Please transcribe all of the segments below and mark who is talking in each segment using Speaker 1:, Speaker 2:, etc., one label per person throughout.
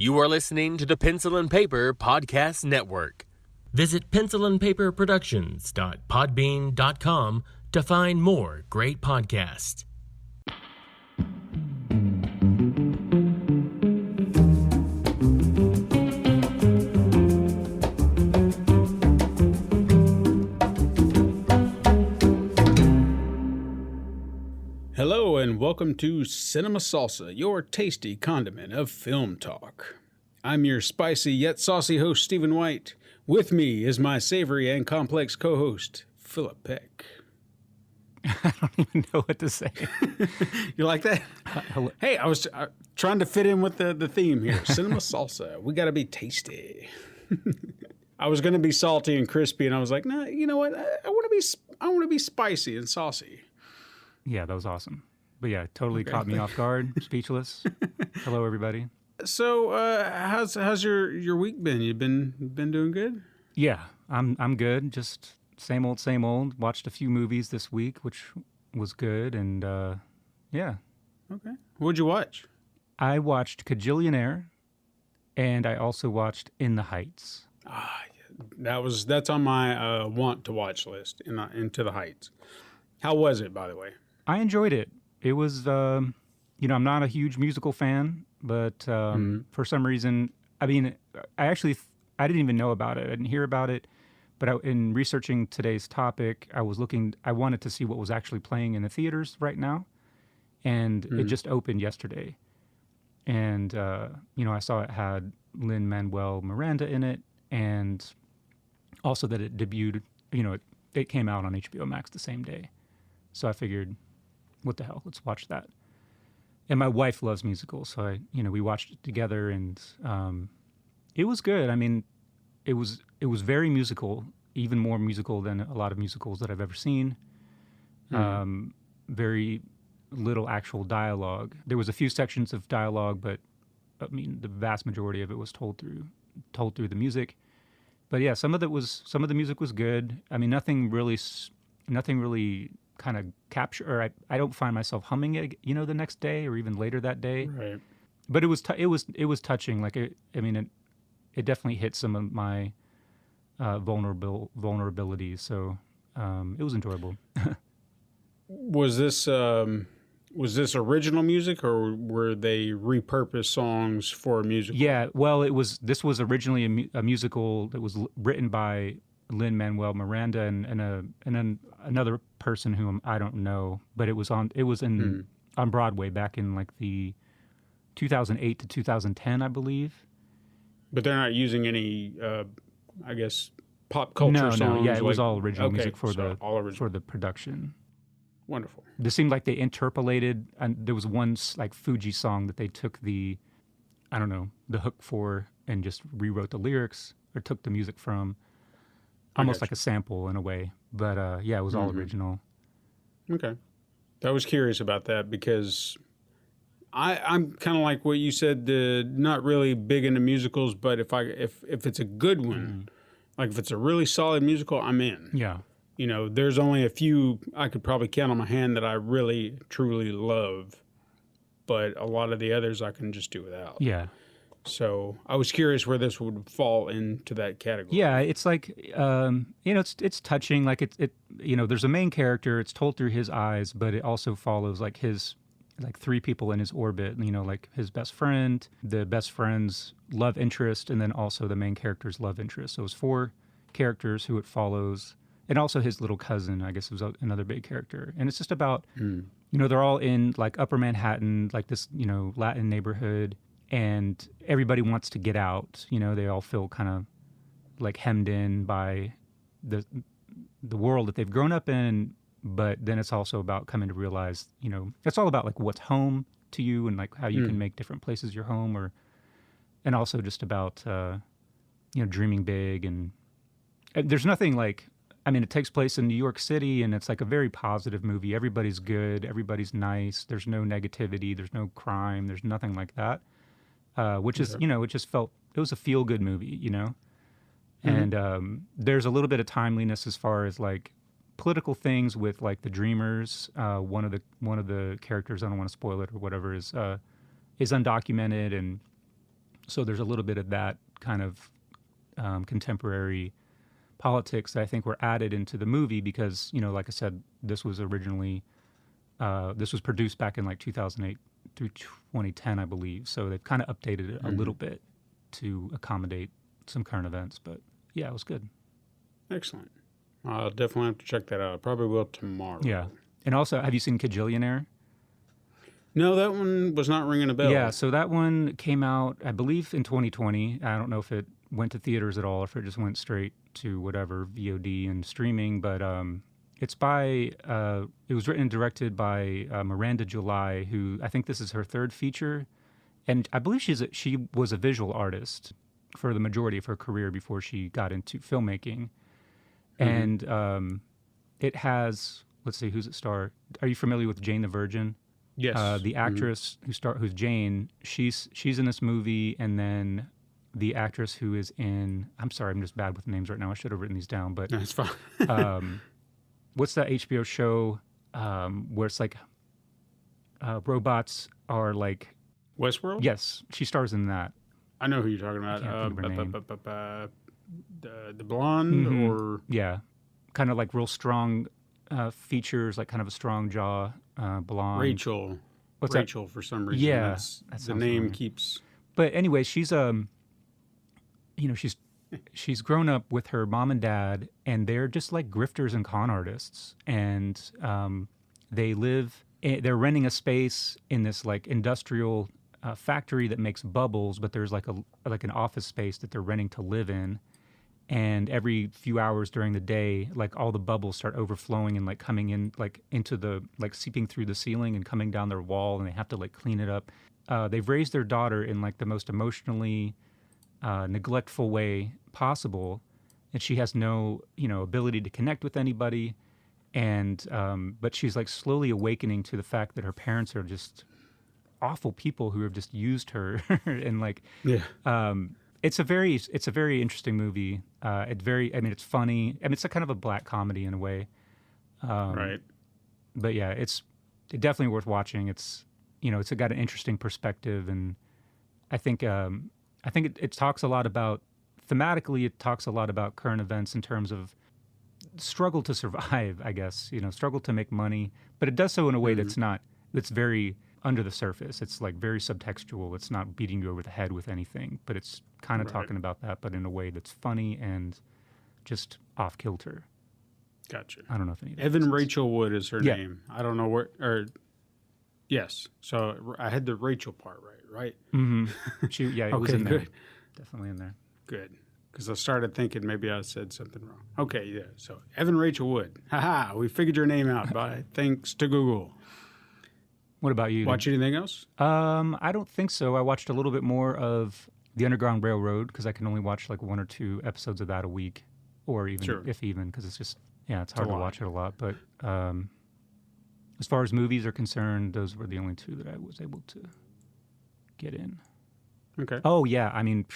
Speaker 1: You are listening to the Pencil and Paper Podcast Network. Visit pencilandpaperproductions.podbean.com to find more great podcasts.
Speaker 2: Hello and welcome to Cinema Salsa, your tasty condiment of film talk. I'm your spicy yet saucy host, Stephen White. With me is my savory and complex co-host, Philip Peck.
Speaker 3: I don't even know what to say.
Speaker 2: You like that? Hey, I was trying to fit in with the theme here. Cinema Salsa. We got to be tasty. I was going to be salty and crispy, and I was like, no, you know what? I want to be spicy and saucy.
Speaker 3: Yeah, that was awesome. But yeah, totally caught me off guard, speechless. Hello, everybody.
Speaker 2: So, how's your week been? You been doing good?
Speaker 3: Yeah, I'm good. Just same old, same old. Watched a few movies this week, which was good, and yeah.
Speaker 2: Okay. What'd you watch?
Speaker 3: I watched Kajillionaire, and I also watched In the Heights.
Speaker 2: That's on my want to watch list. Into the Heights. How was it, by the way?
Speaker 3: I enjoyed it. It was, I'm not a huge musical fan, but for some reason, I didn't even know about it. I didn't hear about it, but in researching today's topic, I wanted to see what was actually playing in the theaters right now, and it just opened yesterday. And, I saw it had Lin-Manuel Miranda in it, and also that it debuted, it came out on HBO Max the same day. So I figured, what the hell, let's watch that. And my wife loves musicals, so we watched it together, and it was good. I mean, it was very musical, even more musical than a lot of musicals that I've ever seen. Very little actual dialogue. There was a few sections of dialogue, but I mean, the vast majority of it was told through the music. But yeah, some of the music was good. I mean, nothing really kind of capture, or I don't find myself humming it, the next day or even later that day.
Speaker 2: Right.
Speaker 3: But it was touching. Like it definitely hit some of my vulnerabilities. So it was enjoyable.
Speaker 2: Was this original music, or were they repurposed songs for a musical?
Speaker 3: Yeah. Well, this was originally a musical that was written by Lin-Manuel Miranda and another person whom I don't know, but it was on Broadway back in like the 2008 to 2010, I believe.
Speaker 2: But they're not using any, I guess, pop culture songs.
Speaker 3: No, yeah, it was all original music for the production.
Speaker 2: Wonderful.
Speaker 3: This seemed like they interpolated, and there was one like Fuji song that they took the hook for and just rewrote the lyrics or took the music from. Almost like a sample in a way. But yeah, it was all original. Okay.
Speaker 2: I was curious about that because I'm kind of like what you said, not really big into musicals, but if it's a good one, like if it's a really solid musical, I'm in.
Speaker 3: Yeah.
Speaker 2: There's only a few I could probably count on my hand that I really, truly love, but a lot of the others I can just do without.
Speaker 3: Yeah.
Speaker 2: So I was curious where this would fall into that category.
Speaker 3: Yeah, it's like, it's touching. Like there's a main character. It's told through his eyes, but it also follows like his three people in his orbit. Like his best friend, the best friend's love interest, and then also the main character's love interest. So it's four characters who it follows, and also his little cousin, I guess, was another big character. And it's just about, they're all in like Upper Manhattan, like this, Latin neighborhood. And everybody wants to get out. They all feel kind of like hemmed in by the world that they've grown up in. But then it's also about coming to realize, it's all about like what's home to you and like how you can make different places your home, and also just about dreaming big. And there's nothing like, I mean, it takes place in New York City, and it's like a very positive movie. Everybody's good, everybody's nice. There's no negativity, there's no crime, there's nothing like that. Which is, it just felt, it was a feel-good movie, And there's a little bit of timeliness as far as like political things with like the Dreamers. One of the characters, I don't want to spoil it or whatever, is undocumented, and So there's a little bit of that kind of contemporary politics that I think were added into the movie because, like I said, this was produced back in like 2008 through 2010, I believe. So they've kind of updated it a little bit to accommodate some current events. But yeah, it was good.
Speaker 2: Excellent. I'll definitely have to check that out. I probably will tomorrow.
Speaker 3: Yeah. And also, have you seen Kajillionaire?
Speaker 2: No, that one was not ringing a bell.
Speaker 3: Yeah, so that one came out, I believe, in 2020. I don't know if it went to theaters at all, or if it just went straight to whatever, VOD and streaming. But it's by, it was written and directed by Miranda July, who I think this is her third feature. And I believe she was a visual artist for the majority of her career before she got into filmmaking. And it has, let's see, who's it star? Are you familiar with Jane the Virgin?
Speaker 2: Yes.
Speaker 3: The actress who's Jane, she's in this movie, and then the actress who is in, I'm sorry, I'm just bad with names right now. I should have written these down, but
Speaker 2: That's fine.
Speaker 3: what's that HBO show where it's like robots are like
Speaker 2: Westworld?
Speaker 3: Yes, she stars in that.
Speaker 2: I know who you're talking about.
Speaker 3: Can't think of her
Speaker 2: The blonde or
Speaker 3: yeah, kind of like real strong features, like kind of a strong jaw, blonde.
Speaker 2: Rachel.
Speaker 3: What's
Speaker 2: Rachel for some reason.
Speaker 3: Yeah,
Speaker 2: That's,
Speaker 3: that
Speaker 2: the
Speaker 3: sounds
Speaker 2: name
Speaker 3: familiar.
Speaker 2: keeps.
Speaker 3: But anyway, she's she's grown up with her mom and dad, and they're just like grifters and con artists, and they're renting a space in this like industrial factory that makes bubbles, but there's like an office space that they're renting to live in. And every few hours during the day, like all the bubbles start overflowing and like coming in, like into the, like seeping through the ceiling and coming down their wall, and they have to like clean it up. They've raised their daughter in like the most emotionally neglectful way possible, and she has no, ability to connect with anybody. And but she's like slowly awakening to the fact that her parents are just awful people who have just used her, and like It's a very interesting movie. It's funny. I mean, it's a kind of a black comedy in a way.
Speaker 2: Right.
Speaker 3: But yeah, it's definitely worth watching. It's got an interesting perspective, and I think it talks a lot about, thematically, it talks a lot about current events in terms of struggle to survive, I guess, struggle to make money, but it does so in a way that's very under the surface. It's like very subtextual. It's not beating you over the head with anything, but it's kind of talking about that, but in a way that's funny and just off kilter.
Speaker 2: Gotcha.
Speaker 3: I don't know if any of that
Speaker 2: Evan
Speaker 3: makes sense.
Speaker 2: Rachel Wood is her name. I don't know where, yes. So I had the Rachel part right?
Speaker 3: Mm-hmm. It was in there.
Speaker 2: Good.
Speaker 3: Definitely in there.
Speaker 2: Good. Because I started thinking maybe I said something wrong. Okay, yeah. So Evan Rachel Wood. Haha, we figured your name out by thanks to Google.
Speaker 3: What about you?
Speaker 2: Watch anything else?
Speaker 3: I don't think so. I watched a little bit more of The Underground Railroad because I can only watch like 1 or 2 episodes of that a week, or even if even, because it's just it's hard to watch it a lot. But as far as movies are concerned, those were the only 2 that I was able to get in.
Speaker 2: Okay.
Speaker 3: Oh yeah, I mean,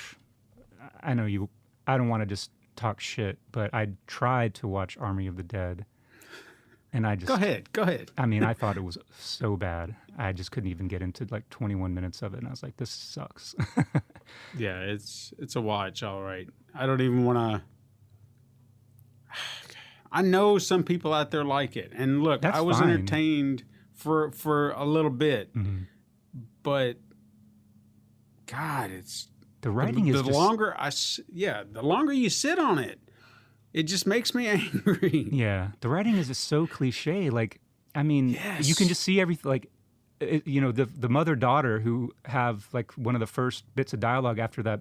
Speaker 3: I know you. I don't want to just talk shit, but I tried to watch Army of the Dead. And I just... Go
Speaker 2: ahead.
Speaker 3: I mean, I thought it was so bad. I just couldn't even get into like 21 minutes of it. And I was like, this sucks.
Speaker 2: Yeah, it's a watch, all right. I don't even want to... I know some people out there like it. And look,
Speaker 3: That's
Speaker 2: I was
Speaker 3: fine.
Speaker 2: entertained for a little bit.
Speaker 3: Mm-hmm.
Speaker 2: But, God, it's...
Speaker 3: The writing is
Speaker 2: the
Speaker 3: just...
Speaker 2: the longer you sit on it, it just makes me angry.
Speaker 3: Yeah, the writing is just so cliche. Like, I mean, you can just see everything. Like, the mother-daughter who have like one of the first bits of dialogue after that,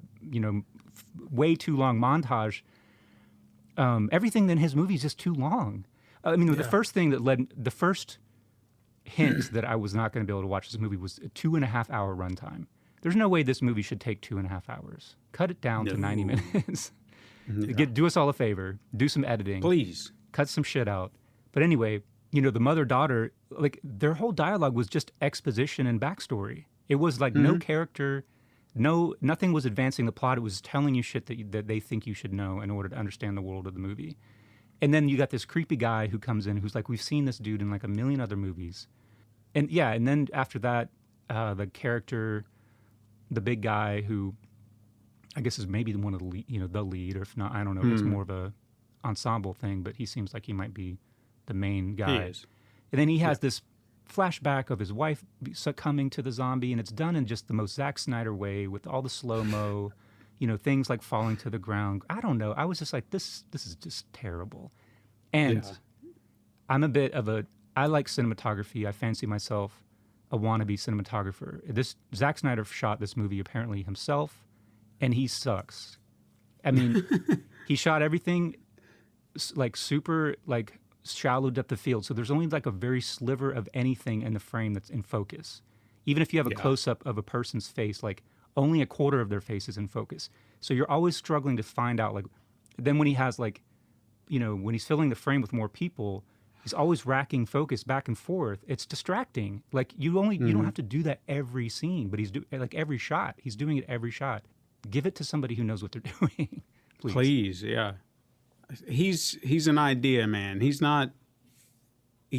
Speaker 3: way too long montage. Everything in his movie is just too long. I mean, the first hint that I was not going to be able to watch this movie was a 2.5-hour runtime. There's no way this movie should take 2.5 hours. Cut it down to 90 minutes. Do us all a favor. Do some editing.
Speaker 2: Please.
Speaker 3: Cut some shit out. But anyway, the mother-daughter, like, their whole dialogue was just exposition and backstory. It was like no character, nothing was advancing the plot. It was telling you shit that they think you should know in order to understand the world of the movie. And then you got this creepy guy who comes in who's like, we've seen this dude in like a million other movies. And then after that, the character, the big guy who I guess is maybe one of the lead, the lead, or if not, I don't know if it's more of a ensemble thing, but he seems like he might be the main guy.
Speaker 2: He is.
Speaker 3: And then he has this flashback of his wife succumbing to the zombie, and it's done in just the most Zack Snyder way with all the slow-mo, things like falling to the ground. I don't know. I was just like, this is just terrible. And I'm a bit of I like cinematography. I fancy myself a wannabe cinematographer. Zack Snyder shot this movie apparently himself, and he sucks. I mean, he shot everything like super like shallow depth of field, so there's only like a very sliver of anything in the frame that's in focus. Even if you have a close-up of a person's face, like only a quarter of their face is in focus. So you're always struggling to find out, like, then when he has like, when he's filling the frame with more people, he's always racking focus back and forth. It's distracting. Like you don't have to do that every scene, but he's like every shot. He's doing it every shot. Give it to somebody who knows what they're doing.
Speaker 2: Please, yeah. He's an idea man. He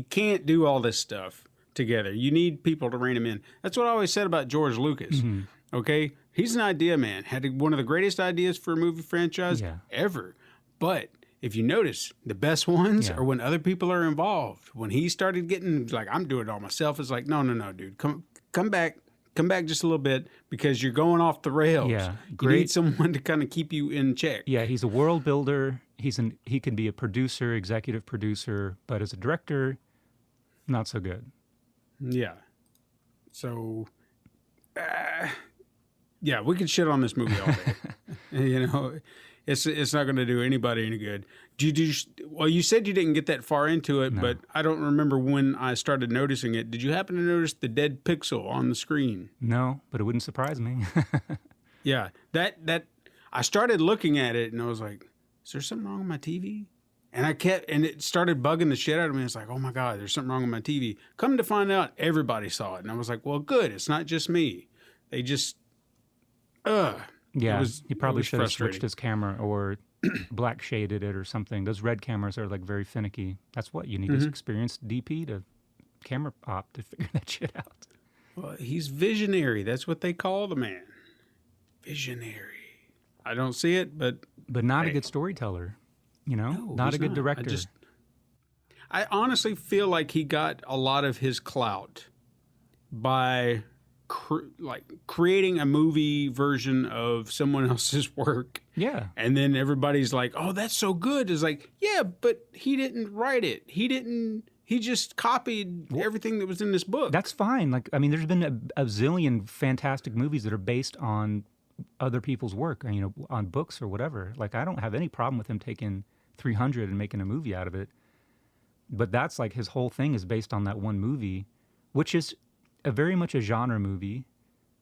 Speaker 2: can't do all this stuff together. You need people to rein him in. That's what I always said about George Lucas. Mm-hmm. Okay? He's an idea man. Had one of the greatest ideas for a movie franchise ever. But if you notice, the best ones are when other people are involved. When he started getting like, I'm doing it all myself, it's like, no, dude. Come back. Come back just a little bit because you're going off the rails.
Speaker 3: Yeah,
Speaker 2: you need someone to kind of keep you in check.
Speaker 3: Yeah, he's a world builder. He can be a producer, executive producer, but as a director, not so good.
Speaker 2: Yeah. So, we could shit on this movie all day. It's not going to do anybody any good. Well, you said you didn't get that far into it, but I don't remember when I started noticing it. Did you happen to notice the dead pixel on the screen?
Speaker 3: No, but it wouldn't surprise me.
Speaker 2: Yeah, that I started looking at it and I was like, is there something wrong with my TV? And it started bugging the shit out of me. It's like, oh my God, there's something wrong with my TV. Come to find out, everybody saw it. And I was like, well, good. It's not just me. They just,
Speaker 3: Yeah, he probably should have switched his camera or black shaded it or something. Those red cameras are like very finicky. That's what you need is experienced DP to camera op to figure that shit out.
Speaker 2: Well, he's visionary. That's what they call the man. Visionary. I don't see it, but
Speaker 3: not a good storyteller.
Speaker 2: No,
Speaker 3: not a good director.
Speaker 2: I honestly feel like he got a lot of his clout by creating a movie version of someone else's work.
Speaker 3: Yeah.
Speaker 2: And then everybody's like, oh, that's so good. It's like, yeah, but he didn't write it. He just copied everything that was in this book.
Speaker 3: That's fine. Like, I mean, there's been a zillion fantastic movies that are based on other people's work, on books or whatever. Like, I don't have any problem with him taking 300 and making a movie out of it. But that's like his whole thing is based on that one movie, which is very much a genre movie.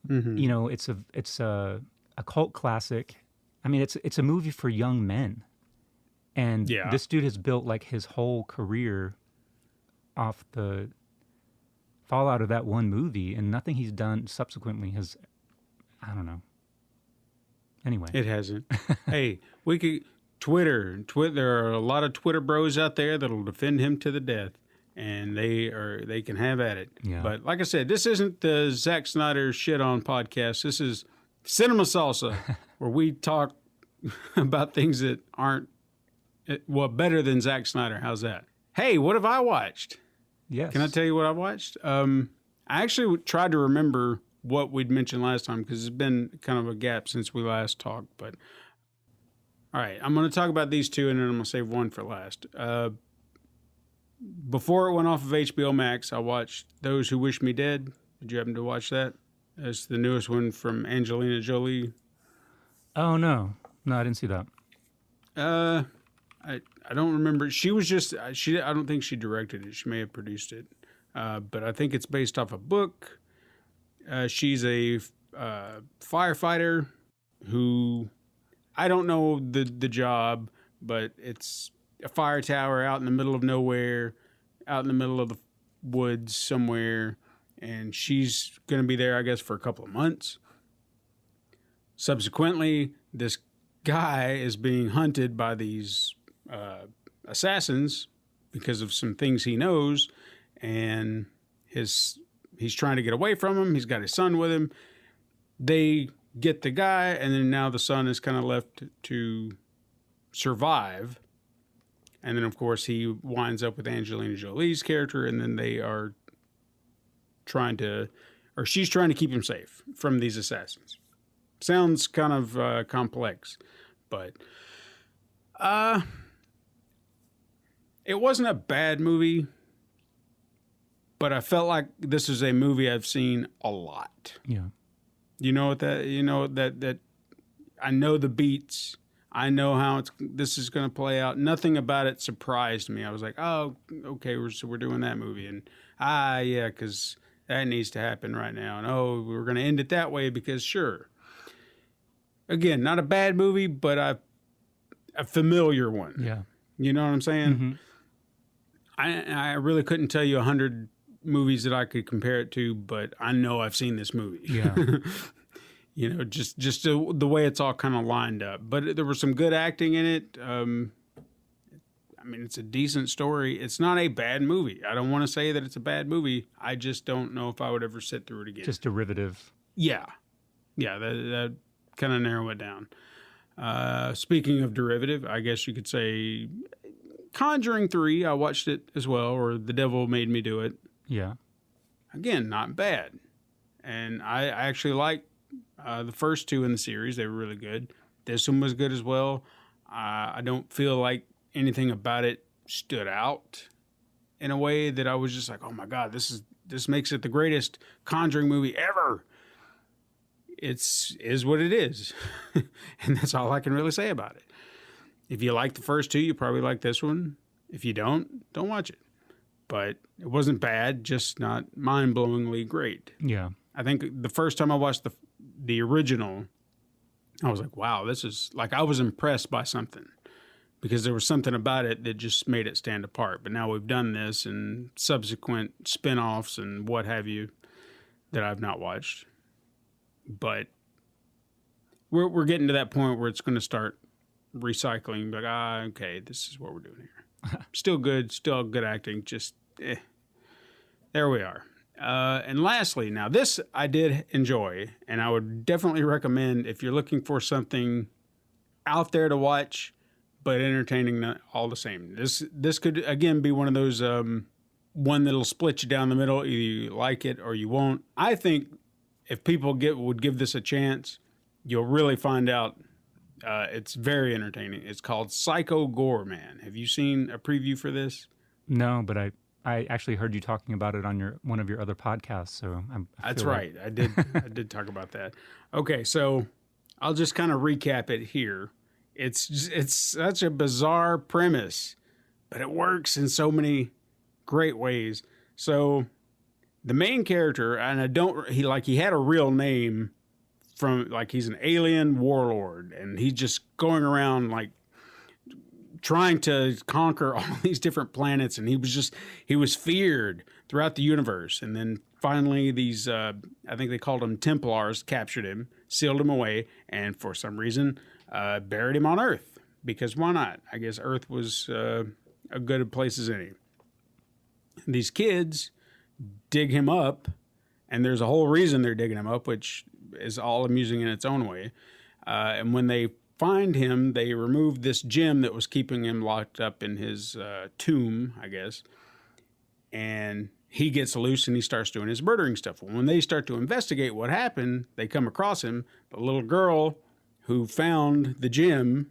Speaker 3: Mm-hmm. It's a cult classic. I mean, it's a movie for young men, and this dude has built like his whole career off the fallout of that one movie, and nothing he's done subsequently has. I don't know. Anyway,
Speaker 2: it hasn't. Hey, we could Twitter. There are a lot of Twitter bros out there that'll defend him to the death. And they can have at it.
Speaker 3: Yeah.
Speaker 2: But like I said, this isn't the Zack Snyder shit on podcast. This is Cinema Salsa, where we talk about things that aren't better than Zack Snyder. How's that? Hey, what have I watched?
Speaker 3: Yes.
Speaker 2: Can I tell you what I watched? I actually tried to remember what we'd mentioned last time because it's been kind of a gap since we last talked. But all right, I'm going to talk about these two, and then I'm going to save one for last. Before it went off of HBO Max, I watched Those Who Wish Me Dead. Did you happen to watch that? It's the newest one from Angelina Jolie.
Speaker 3: Oh, no. No, I didn't see that.
Speaker 2: I don't remember. She was just, I don't think she directed it. She may have produced it. But I think it's based off a book. She's a firefighter who, I don't know the job, but it's a fire tower out in the middle of nowhere, out in the middle of the woods somewhere, and she's going to be there, I guess, for a couple of months. Subsequently, this guy is being hunted by these assassins because of some things he knows, and he's trying to get away from him. He's got his son with him. They get the guy, and then now the son is kind of left to survive. And then, of course, he winds up with Angelina Jolie's character, and then they are she's trying to keep him safe from these assassins. Sounds kind of complex, but it wasn't a bad movie, but I felt like this is a movie I've seen a lot.
Speaker 3: Yeah.
Speaker 2: That I know the beats. I know how this is going to play out. Nothing about it surprised me. I was like, oh, okay, we're doing that movie. And, yeah, because that needs to happen right now. And, oh, we're going to end it that way because, sure. Again, not a bad movie, but a familiar one.
Speaker 3: Yeah.
Speaker 2: You know what I'm saying?
Speaker 3: Mm-hmm.
Speaker 2: I really couldn't tell you 100 movies that I could compare it to, but I know I've seen this movie.
Speaker 3: Yeah.
Speaker 2: Just the way it's all kind of lined up. But there was some good acting in it. It's a decent story. It's not a bad movie. I don't want to say that it's a bad movie. I just don't know if I would ever sit through it again.
Speaker 3: Just derivative.
Speaker 2: Yeah. Yeah, that kind of narrow it down. Speaking of derivative, I guess you could say Conjuring 3, I watched it as well, or The Devil Made Me Do It.
Speaker 3: Yeah.
Speaker 2: Again, not bad. And I actually like the first two in the series. They were really good. This one was good as well. I don't feel like anything about it stood out in a way that I was just like, oh my God, this makes it the greatest Conjuring movie ever. Is what it is. And that's all I can really say about it. If you like the first two, you probably like this one. If you don't watch it. But it wasn't bad, just not mind-blowingly great.
Speaker 3: Yeah.
Speaker 2: I think the first time I watched the original, I was like, wow, this is like, I was impressed by something because there was something about it that just made it stand apart. But now we've done this and subsequent spin-offs and what have you that I've not watched. But we're getting to that point where it's going to start recycling. Like, okay, this is what we're doing here. Still good acting, just there we are. And lastly, now this I did enjoy, and I would definitely recommend if you're looking for something out there to watch, but entertaining all the same. This could, again, be one of those one that'll split you down the middle. Either you like it or you won't. I think if people would give this a chance, you'll really find out it's very entertaining. It's called Psycho Goreman. Have you seen a preview for this?
Speaker 3: No, but I actually heard you talking about it on one of your other podcasts. So
Speaker 2: That's right. I did talk about that. Okay, so I'll just kind of recap it here. It's such a bizarre premise, but it works in so many great ways. So the main character, and he had a real name from, like, he's an alien warlord, and he's just going around like trying to conquer all these different planets, and he was feared throughout the universe. And then finally these I think they called them Templars captured him, sealed him away, and for some reason buried him on Earth, because why not? I guess Earth was a good place as any. These kids dig him up, and there's a whole reason they're digging him up, which is all amusing in its own way. And when they find him, they remove this gem that was keeping him locked up in his tomb, I guess. And he gets loose and he starts doing his murdering stuff. When they start to investigate what happened, they come across him. The little girl who found the gem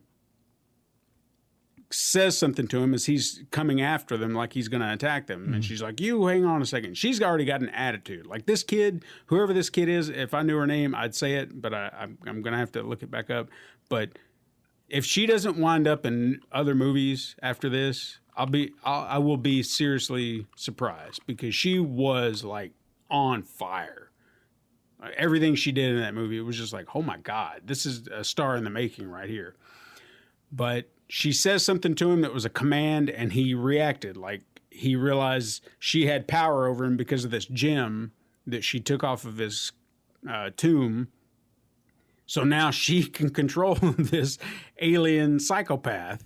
Speaker 2: says something to him as he's coming after them, like he's going to attack them. Mm-hmm. And she's like, you hang on a second. She's already got an attitude. Like, this kid, whoever this kid is, if I knew her name, I'd say it, but I'm going to have to look it back up. But if she doesn't wind up in other movies after this, I will be seriously surprised, because she was like on fire. Everything she did in that movie, it was just like, oh my God, this is a star in the making right here. But she says something to him that was a command, and he reacted. Like, he realized she had power over him because of this gem that she took off of his tomb. So now she can control this alien psychopath.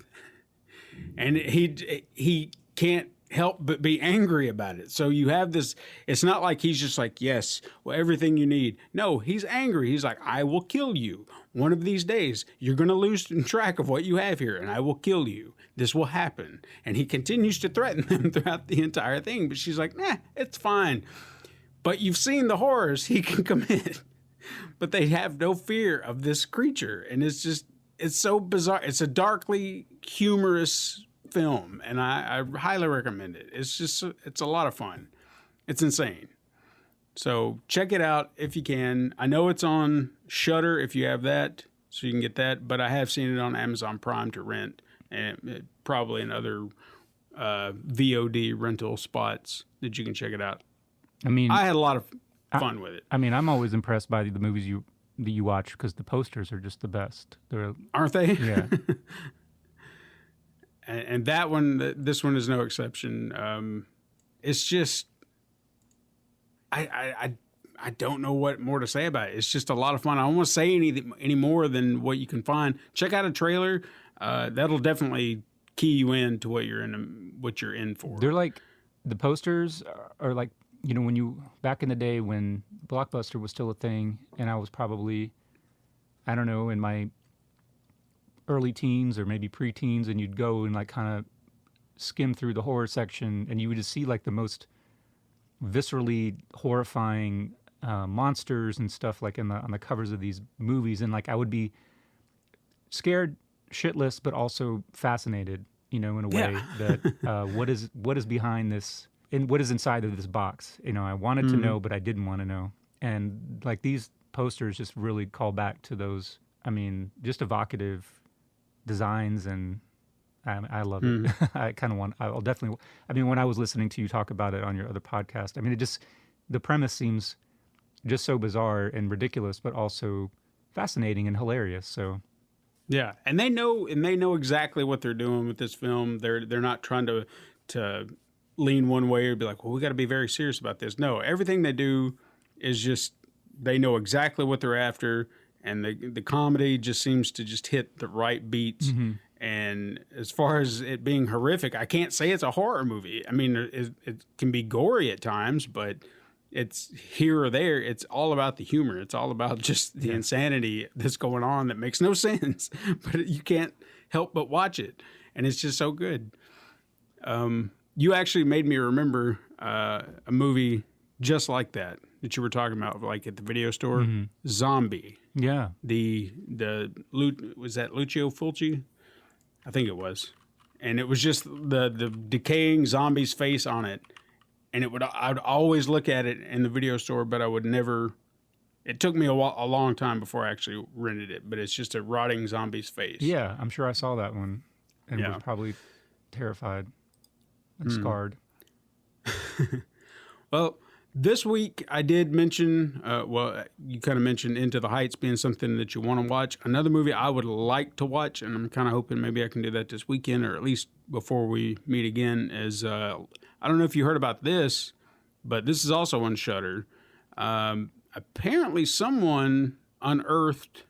Speaker 2: And he can't help but be angry about it. So you have this, it's not like he's just like, yes, well, everything you need. No, he's angry. He's like, I will kill you. One of these days, you're going to lose track of what you have here, and I will kill you. This will happen. And he continues to threaten them throughout the entire thing. But she's like, nah, it's fine. But you've seen the horrors he can commit. But they have no fear of this creature. And it's just, it's so bizarre. It's a darkly humorous film, and I highly recommend it. It's a lot of fun. It's insane. So check it out if you can. I know it's on Shudder if you have that, so you can get that. But I have seen it on Amazon Prime to rent, and probably in other VOD rental spots that you can check it out.
Speaker 3: I mean,
Speaker 2: I had a lot of fun with it.
Speaker 3: I mean, I'm always impressed by the movies that you watch because the posters are just the best.
Speaker 2: Aren't they?
Speaker 3: Yeah.
Speaker 2: And that one, this one is no exception. It's just, I don't know what more to say about it. It's just a lot of fun. I don't want to say any more than what you can find. Check out a trailer. That'll definitely key you in to what you're in for.
Speaker 3: They're like, the posters are like, you know, when back in the day when Blockbuster was still a thing, and I was probably, I don't know, in my early teens or maybe pre-teens, and you'd go and like kind of skim through the horror section, and you would just see like the most viscerally horrifying monsters and stuff like on the covers of these movies, and like I would be scared shitless, but also fascinated, you know, in a way that what is behind this and what is inside of this box. You know, I wanted to know, but I didn't want to know, and like these posters just really call back to those. I mean, just evocative designs, and I love it. I kind of I'll definitely, I mean, when I was listening to you talk about it on your other podcast, I mean, the premise seems just so bizarre and ridiculous, but also fascinating and hilarious. So,
Speaker 2: yeah. And they know exactly what they're doing with this film. They're not trying to lean one way or be like, well, we got to be very serious about this. No, everything they do is just, they know exactly what they're after. And the comedy just seems to just hit the right beats. And as far as it being horrific, I can't say it's a horror movie. I mean, it can be gory at times, but it's here or there. It's all about the humor. It's all about just the insanity that's going on that makes no sense. But you can't help but watch it. And it's just so good. You actually made me remember a movie just like that you were talking about, like at the video store. Zombie.
Speaker 3: yeah.
Speaker 2: Was that Lucio Fulci? I think it was. And it was just the decaying zombie's face on it. And I'd always look at it in the video store, but I would never. It took me a long time before I actually rented it, but it's just a rotting zombie's face.
Speaker 3: Yeah, I'm sure I saw that one and was probably terrified and scarred.
Speaker 2: Well, this week I did mention, you kind of mentioned Into the Heights being something that you want to watch. Another movie I would like to watch, and I'm kind of hoping maybe I can do that this weekend, or at least before we meet again, is, I don't know if you heard about this, but this is also on Shudder. Apparently someone unearthed,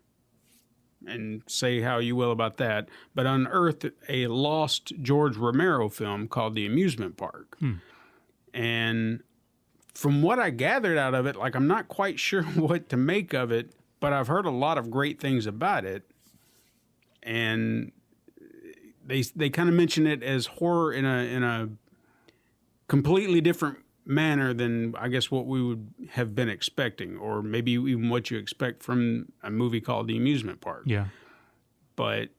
Speaker 2: and say how you will about that, but unearthed a lost George Romero film called The Amusement Park. And from what I gathered out of it, like, I'm not quite sure what to make of it, but I've heard a lot of great things about it. And they kind of mention it as horror in a completely different manner than, I guess, what we would have been expecting, or maybe even what you expect from a movie called The Amusement Park.
Speaker 3: Yeah.
Speaker 2: But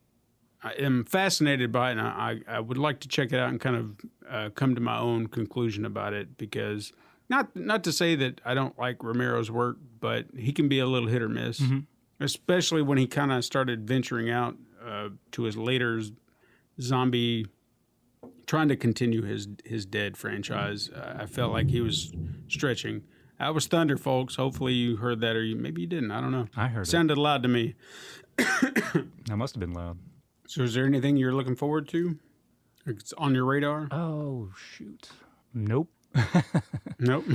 Speaker 2: I am fascinated by it, and I would like to check it out and kind of come to my own conclusion about it, because not to say that I don't like Romero's work, but he can be a little hit or miss, especially when he kind of started venturing out to his later zombie, trying to continue his Dead franchise. I felt like he was stretching. That was Thunder, folks. Hopefully you heard that, or maybe you didn't. I don't know.
Speaker 3: I heard it.
Speaker 2: Sounded loud to me.
Speaker 3: That must have been loud.
Speaker 2: So is there anything you're looking forward to? It's on your radar?
Speaker 3: Oh, shoot. Nope.
Speaker 2: Nope.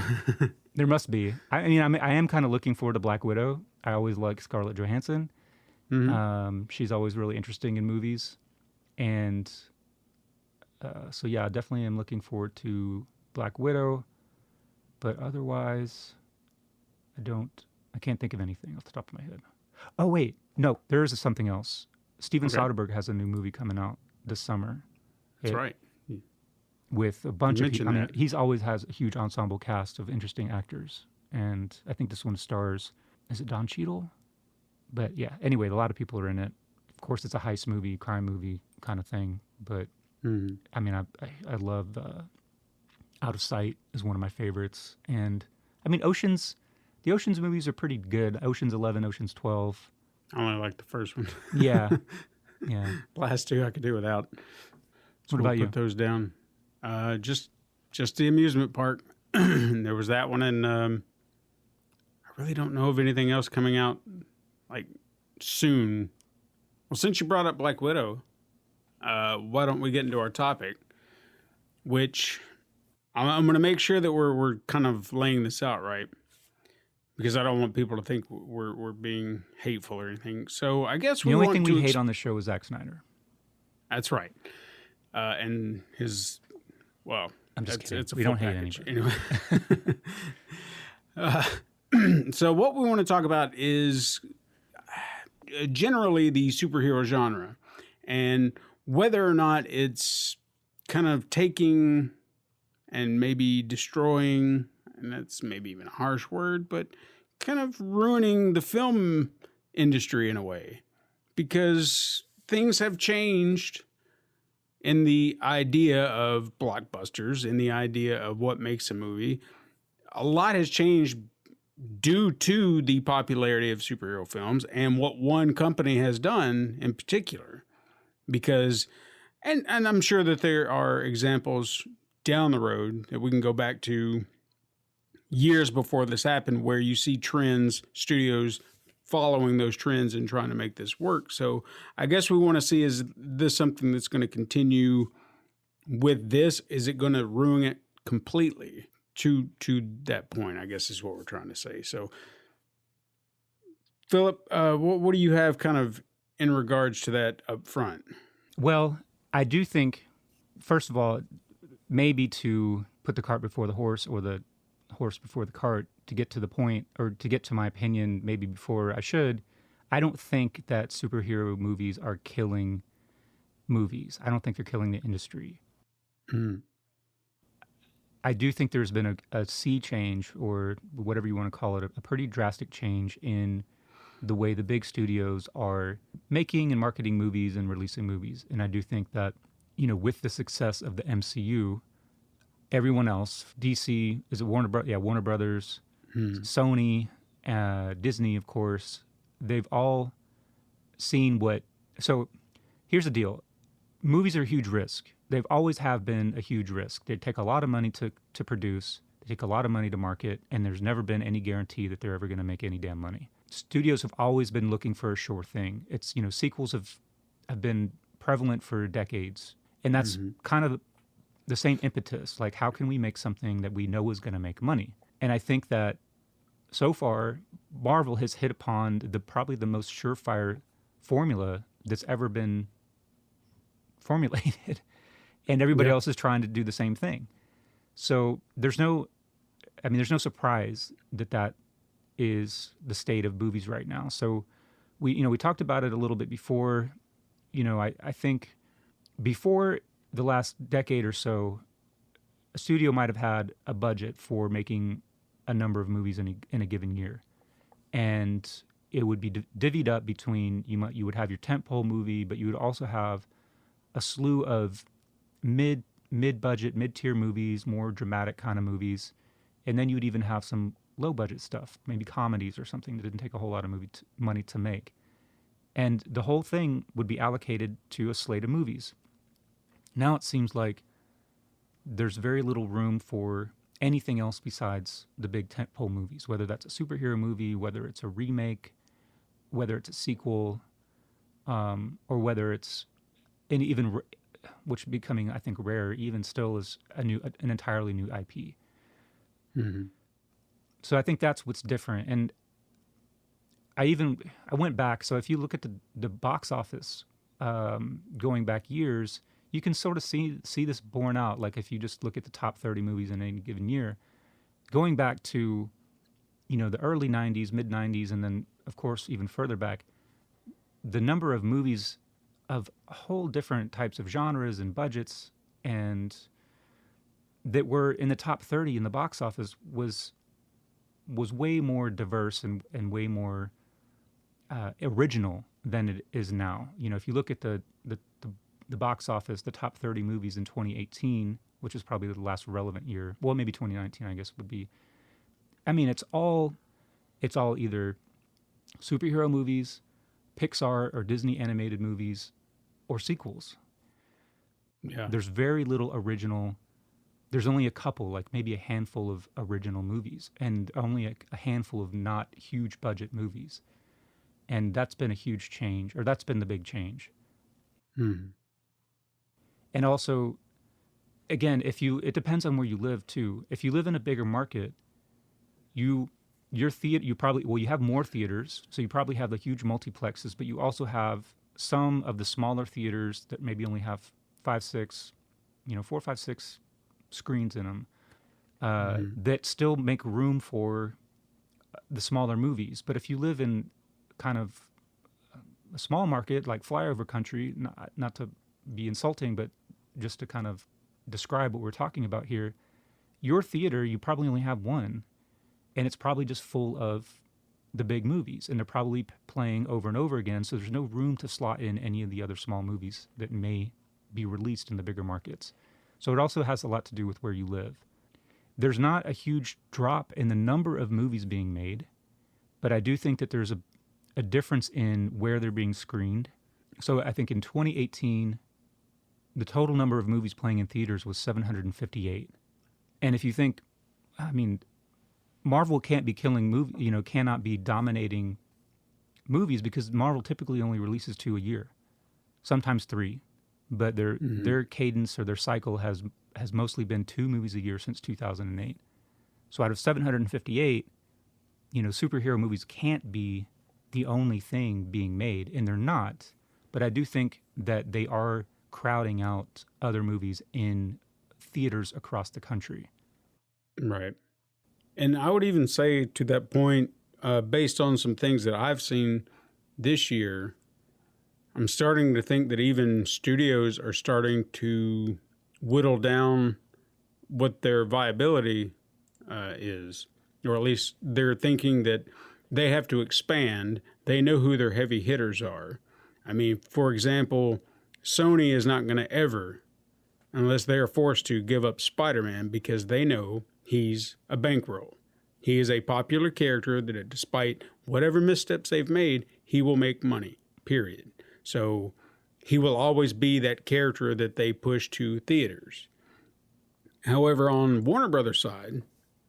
Speaker 3: There must be. I mean, I am kind of looking forward to Black Widow. I always like Scarlett Johansson. She's always really interesting in movies. And So yeah, definitely am looking forward to Black Widow, but otherwise, I can't think of anything off the top of my head. Oh wait, no, there is something else. Steven
Speaker 2: Okay.
Speaker 3: Soderbergh has a new movie coming out this summer.
Speaker 2: That's right.
Speaker 3: With a bunch of people. I mean,
Speaker 2: that.
Speaker 3: he's always has a huge ensemble cast of interesting actors, and I think this one stars. Is it Don Cheadle? But yeah, anyway, a lot of people are in it. Of course, it's a heist movie, crime movie kind of thing. But I mean, I love Out of Sight is one of my favorites, and I mean, the Ocean's movies are pretty good. Ocean's 11, Ocean's 12.
Speaker 2: I only like the first one.
Speaker 3: Yeah, yeah.
Speaker 2: Last two I could do without. So
Speaker 3: What about you?
Speaker 2: Put those down. Just the amusement park. There was that one, and I really don't know of anything else coming out like soon. Well, since you brought up Black Widow, why don't we get into our topic? Which I'm going to make sure that we're kind of laying this out right, because I don't want people to think we're being hateful or anything. So I guess
Speaker 3: The only thing we hate on the show is Zack Snyder.
Speaker 2: That's right, and his
Speaker 3: I'm just kidding.
Speaker 2: It's a
Speaker 3: We
Speaker 2: full
Speaker 3: don't hate
Speaker 2: package.
Speaker 3: anybody.
Speaker 2: Anyway. So what we want to talk about is generally the superhero genre, and whether or not it's kind of taking and maybe destroying, and that's maybe even a harsh word, but kind of ruining the film industry in a way, because things have changed in the idea of blockbusters, in the idea of what makes a movie. A lot has changed due to the popularity of superhero films and what one company has done in particular. Because, and I'm sure that there are examples down the road that we can go back to years before this happened, where you see trends, studios following those trends and trying to make this work. So I guess we want to see, is this something that's going to continue with this? Is it going to ruin it completely? To that point, I guess is what we're trying to say. So, Philip, what do you have kind of in regards to that up front?
Speaker 3: Well, I do think, first of all, maybe to put the cart before the horse, or the horse before the cart, to get to the point, or to get to my opinion maybe before I should, I don't think that superhero movies are killing movies. I don't think they're killing the industry. I do think there's been a sea change, or whatever you want to call it, a pretty drastic change in the way the big studios are making and marketing movies and releasing movies. And I do think that, with the success of the MCU, everyone else, DC, is it Warner Brothers, Sony, Disney, of course, they've all seen so here's the deal. Movies are a huge risk. They've always have been a huge risk. They take a lot of money to produce. They take a lot of money to market, and there's never been any guarantee that they're ever going to make any damn money. Studios have always been looking for a sure thing. It's, sequels have been prevalent for decades, and that's kind of the same impetus. Like, how can we make something that we know is going to make money? And I think that so far, Marvel has hit upon probably the most surefire formula that's ever been formulated, and everybody else is trying to do the same thing. So there's no surprise that is the state of movies right now. So we talked about it a little bit before. I think before the last decade or so, a studio might have had a budget for making a number of movies in a given year, and it would be divvied up between, you would have your tentpole movie, but you would also have a slew of mid-budget, mid-tier movies, more dramatic kind of movies, and then you would even have some low-budget stuff, maybe comedies or something that didn't take a whole lot of money to make. And the whole thing would be allocated to a slate of movies. Now it seems like there's very little room for anything else besides the big tentpole movies, whether that's a superhero movie, whether it's a remake, whether it's a sequel, or whether it's which is becoming, I think, rare, even still, is an entirely new IP. So I think that's what's different. And I went back. So if you look at the box office, going back years, you can sort of see this borne out. Like if you just look at the top 30 movies in any given year, going back to, the early 90s, mid 90s, and then of course even further back, the number of movies of whole different types of genres and budgets and that were in the top 30 in the box office was way more diverse and way more original than it is now. If you look at the box office, the top 30 movies in 2018, which is probably the last relevant year, well, maybe 2019, I guess would be. I mean, it's all either superhero movies, Pixar or Disney animated movies, or sequels.
Speaker 2: Yeah.
Speaker 3: There's very little original. There's only a couple, like maybe a handful of original movies, and only a handful of not huge budget movies. And that's been a huge change, or that's been the big change. And also, again, it depends on where you live too. If you live in a bigger market, you have more theaters, so you probably have the huge multiplexes, but you also have some of the smaller theaters that maybe only have 4, 5, 6 screens in them that still make room for the smaller movies. But if you live in kind of a small market like flyover country, not to be insulting, but just to kind of describe what we're talking about here, your theater, you probably only have one, and it's probably just full of the big movies, and they're probably playing over and over again, so there's no room to slot in any of the other small movies that may be released in the bigger markets. So it also has a lot to do with where you live. There's not a huge drop in the number of movies being made, but I do think that there's a difference in where they're being screened. So I think in 2018, the total number of movies playing in theaters was 758. And if you think, Marvel can't be cannot be dominating movies because Marvel typically only releases 2 a year, sometimes 3, but their cadence or their cycle has mostly been 2 movies a year since 2008. So out of 758, superhero movies can't be the only thing being made, and they're not. But I do think that they are crowding out other movies in theaters across the country.
Speaker 2: Right. And I would even say to that point, based on some things that I've seen this year, I'm starting to think that even studios are starting to whittle down what their viability is, or at least they're thinking that they have to expand. They know who their heavy hitters are. I mean, for example, Sony is not going to ever, unless they are forced to, give up Spider-Man because they know he's a bankroll. He is a popular character that despite whatever missteps they've made, he will make money, period. So he will always be that character that they push to theaters. However, on Warner Brothers' side,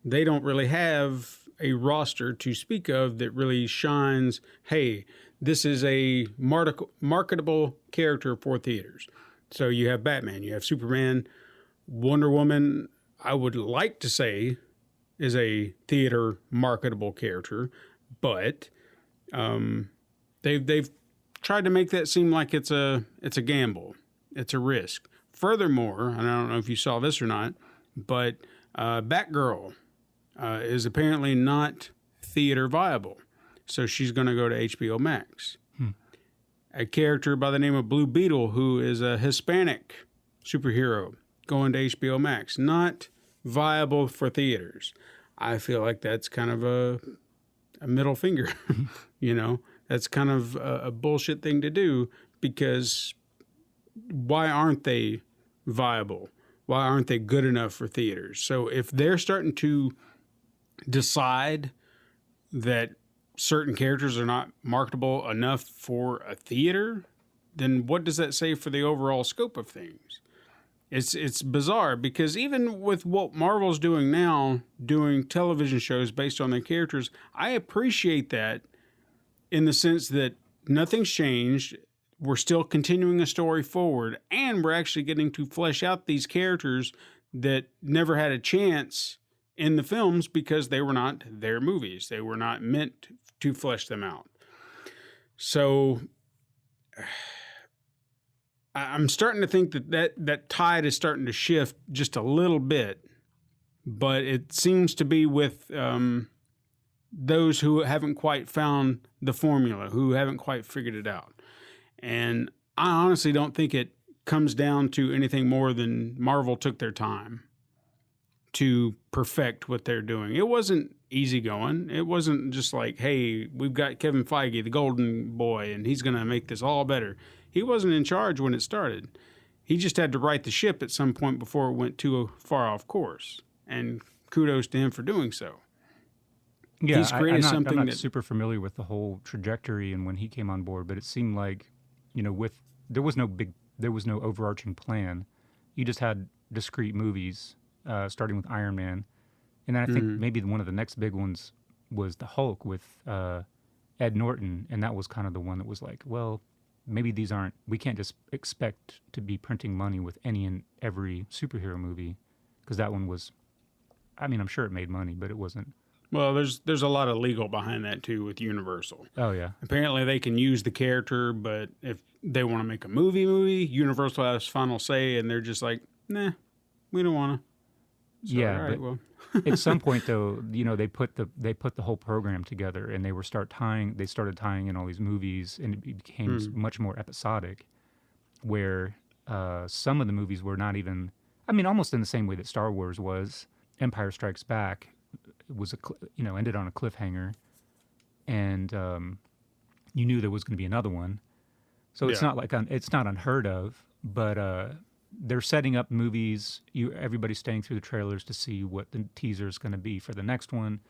Speaker 2: they don't really have a roster to speak of that really shines, hey, this is a marketable character for theaters. So you have Batman, you have Superman, Wonder Woman, I would like to say is a theater marketable character, but they've tried to make that seem like it's a gamble, it's a risk. Furthermore, and I don't know if you saw this or not, but Batgirl is apparently not theater viable, so she's going to go to HBO Max. A character by the name of Blue Beetle, who is a Hispanic superhero, going to HBO Max, not viable for theaters. I feel like that's kind of a middle finger. That's kind of a bullshit thing to do, because why aren't they viable? Why aren't they good enough for theaters? So if they're starting to decide that certain characters are not marketable enough for a theater, then what does that say for the overall scope of things? It's bizarre, because even with what Marvel's doing now, doing television shows based on their characters, I appreciate that in the sense that nothing's changed. We're still continuing a story forward, and we're actually getting to flesh out these characters that never had a chance in the films because they were not their movies. They were not meant to flesh them out. So I'm starting to think that tide is starting to shift just a little bit, but it seems to be with those who haven't quite found the formula, who haven't quite figured it out. And I honestly don't think it comes down to anything more than Marvel took their time to perfect what they're doing. It wasn't easy going. It wasn't just like, hey, we've got Kevin Feige, the golden boy, and he's going to make this all better. He wasn't in charge when it started. He just had to right the ship at some point before it went too far off course. And kudos to him for doing so.
Speaker 3: Yeah,
Speaker 2: He's created
Speaker 3: I'm not super familiar with the whole trajectory and when he came on board, but it seemed like, there was no overarching plan. You just had discrete movies, starting with Iron Man, and then I think maybe one of the next big ones was the Hulk with Ed Norton, and that was kind of the one that was like, well, maybe we can't just expect to be printing money with any and every superhero movie, because that one was, I'm sure it made money, but it wasn't.
Speaker 2: Well, there's a lot of legal behind that too with Universal.
Speaker 3: Oh yeah.
Speaker 2: Apparently they can use the character, but if they want to make a movie, Universal has final say, and they're just like, nah, we don't want to. So,
Speaker 3: yeah,
Speaker 2: all right,
Speaker 3: but
Speaker 2: well.
Speaker 3: at some point though, they put the whole program together, and they started tying in all these movies, and it became much more episodic, where some of the movies were not even, almost in the same way that Star Wars was. Empire Strikes Back was ended on a cliffhanger, and you knew there was going to be another one. So it's not like it's not unheard of, but they're setting up movies. Everybody's staying through the trailers to see what the teaser is going to be for the next one.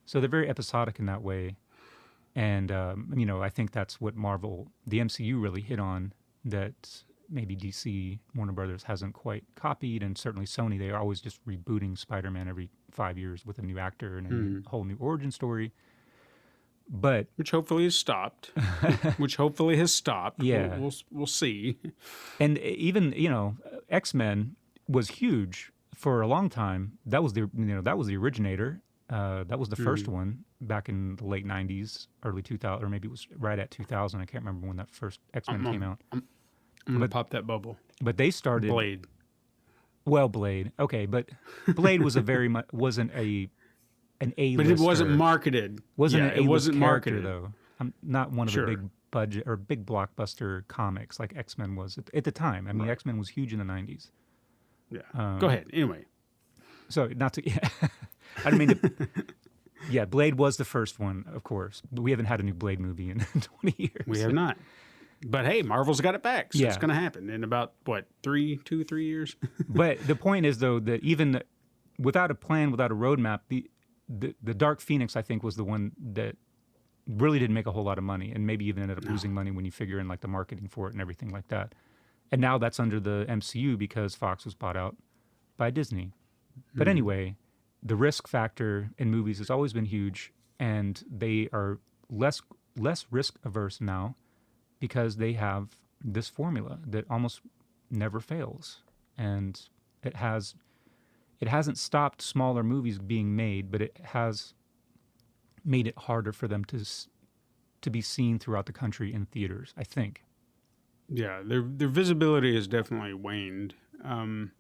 Speaker 3: So they're very episodic in that way, and I think that's what Marvel, the MCU, really hit on, that maybe DC, Warner Brothers hasn't quite copied, and certainly Sony, they are always just rebooting Spider-Man every 5 years with a new actor and a whole new origin story. But
Speaker 2: which hopefully has stopped.
Speaker 3: Yeah,
Speaker 2: we'll see.
Speaker 3: And even X-Men was huge for a long time. That was the originator. That was the first one back in the late '90s, early 2000, or maybe it was right at 2000. I can't remember when that first X-Men came out.
Speaker 2: I'm gonna pop that bubble.
Speaker 3: But they started
Speaker 2: Blade.
Speaker 3: Well, Blade. Okay, but Blade was wasn't an A-lister.
Speaker 2: But it wasn't marketed.
Speaker 3: It wasn't
Speaker 2: marketed
Speaker 3: though. I'm not one of the big budget or big blockbuster comics like X-Men was at the time. X-Men was huge in the 90s.
Speaker 2: Yeah. Go ahead. Anyway.
Speaker 3: So not to. Yeah, I didn't mean to. Yeah, Blade was the first one, of course. But we haven't had a new Blade movie in 20 years.
Speaker 2: We have not. But hey, Marvel's got it back, so it's going to happen in about, 2-3 years?
Speaker 3: But the point is, though, that even without a plan, without a roadmap, the Dark Phoenix, I think, was the one that really didn't make a whole lot of money, and maybe even ended up losing money when you figure in like the marketing for it and everything like that. And now that's under the MCU because Fox was bought out by Disney. But anyway, the risk factor in movies has always been huge, and they are less risk averse now, because they have this formula that almost never fails. And it hasn't stopped smaller movies being made, but it has made it harder for them to be seen throughout the country in theaters, I think.
Speaker 2: Yeah, their visibility has definitely waned. I'm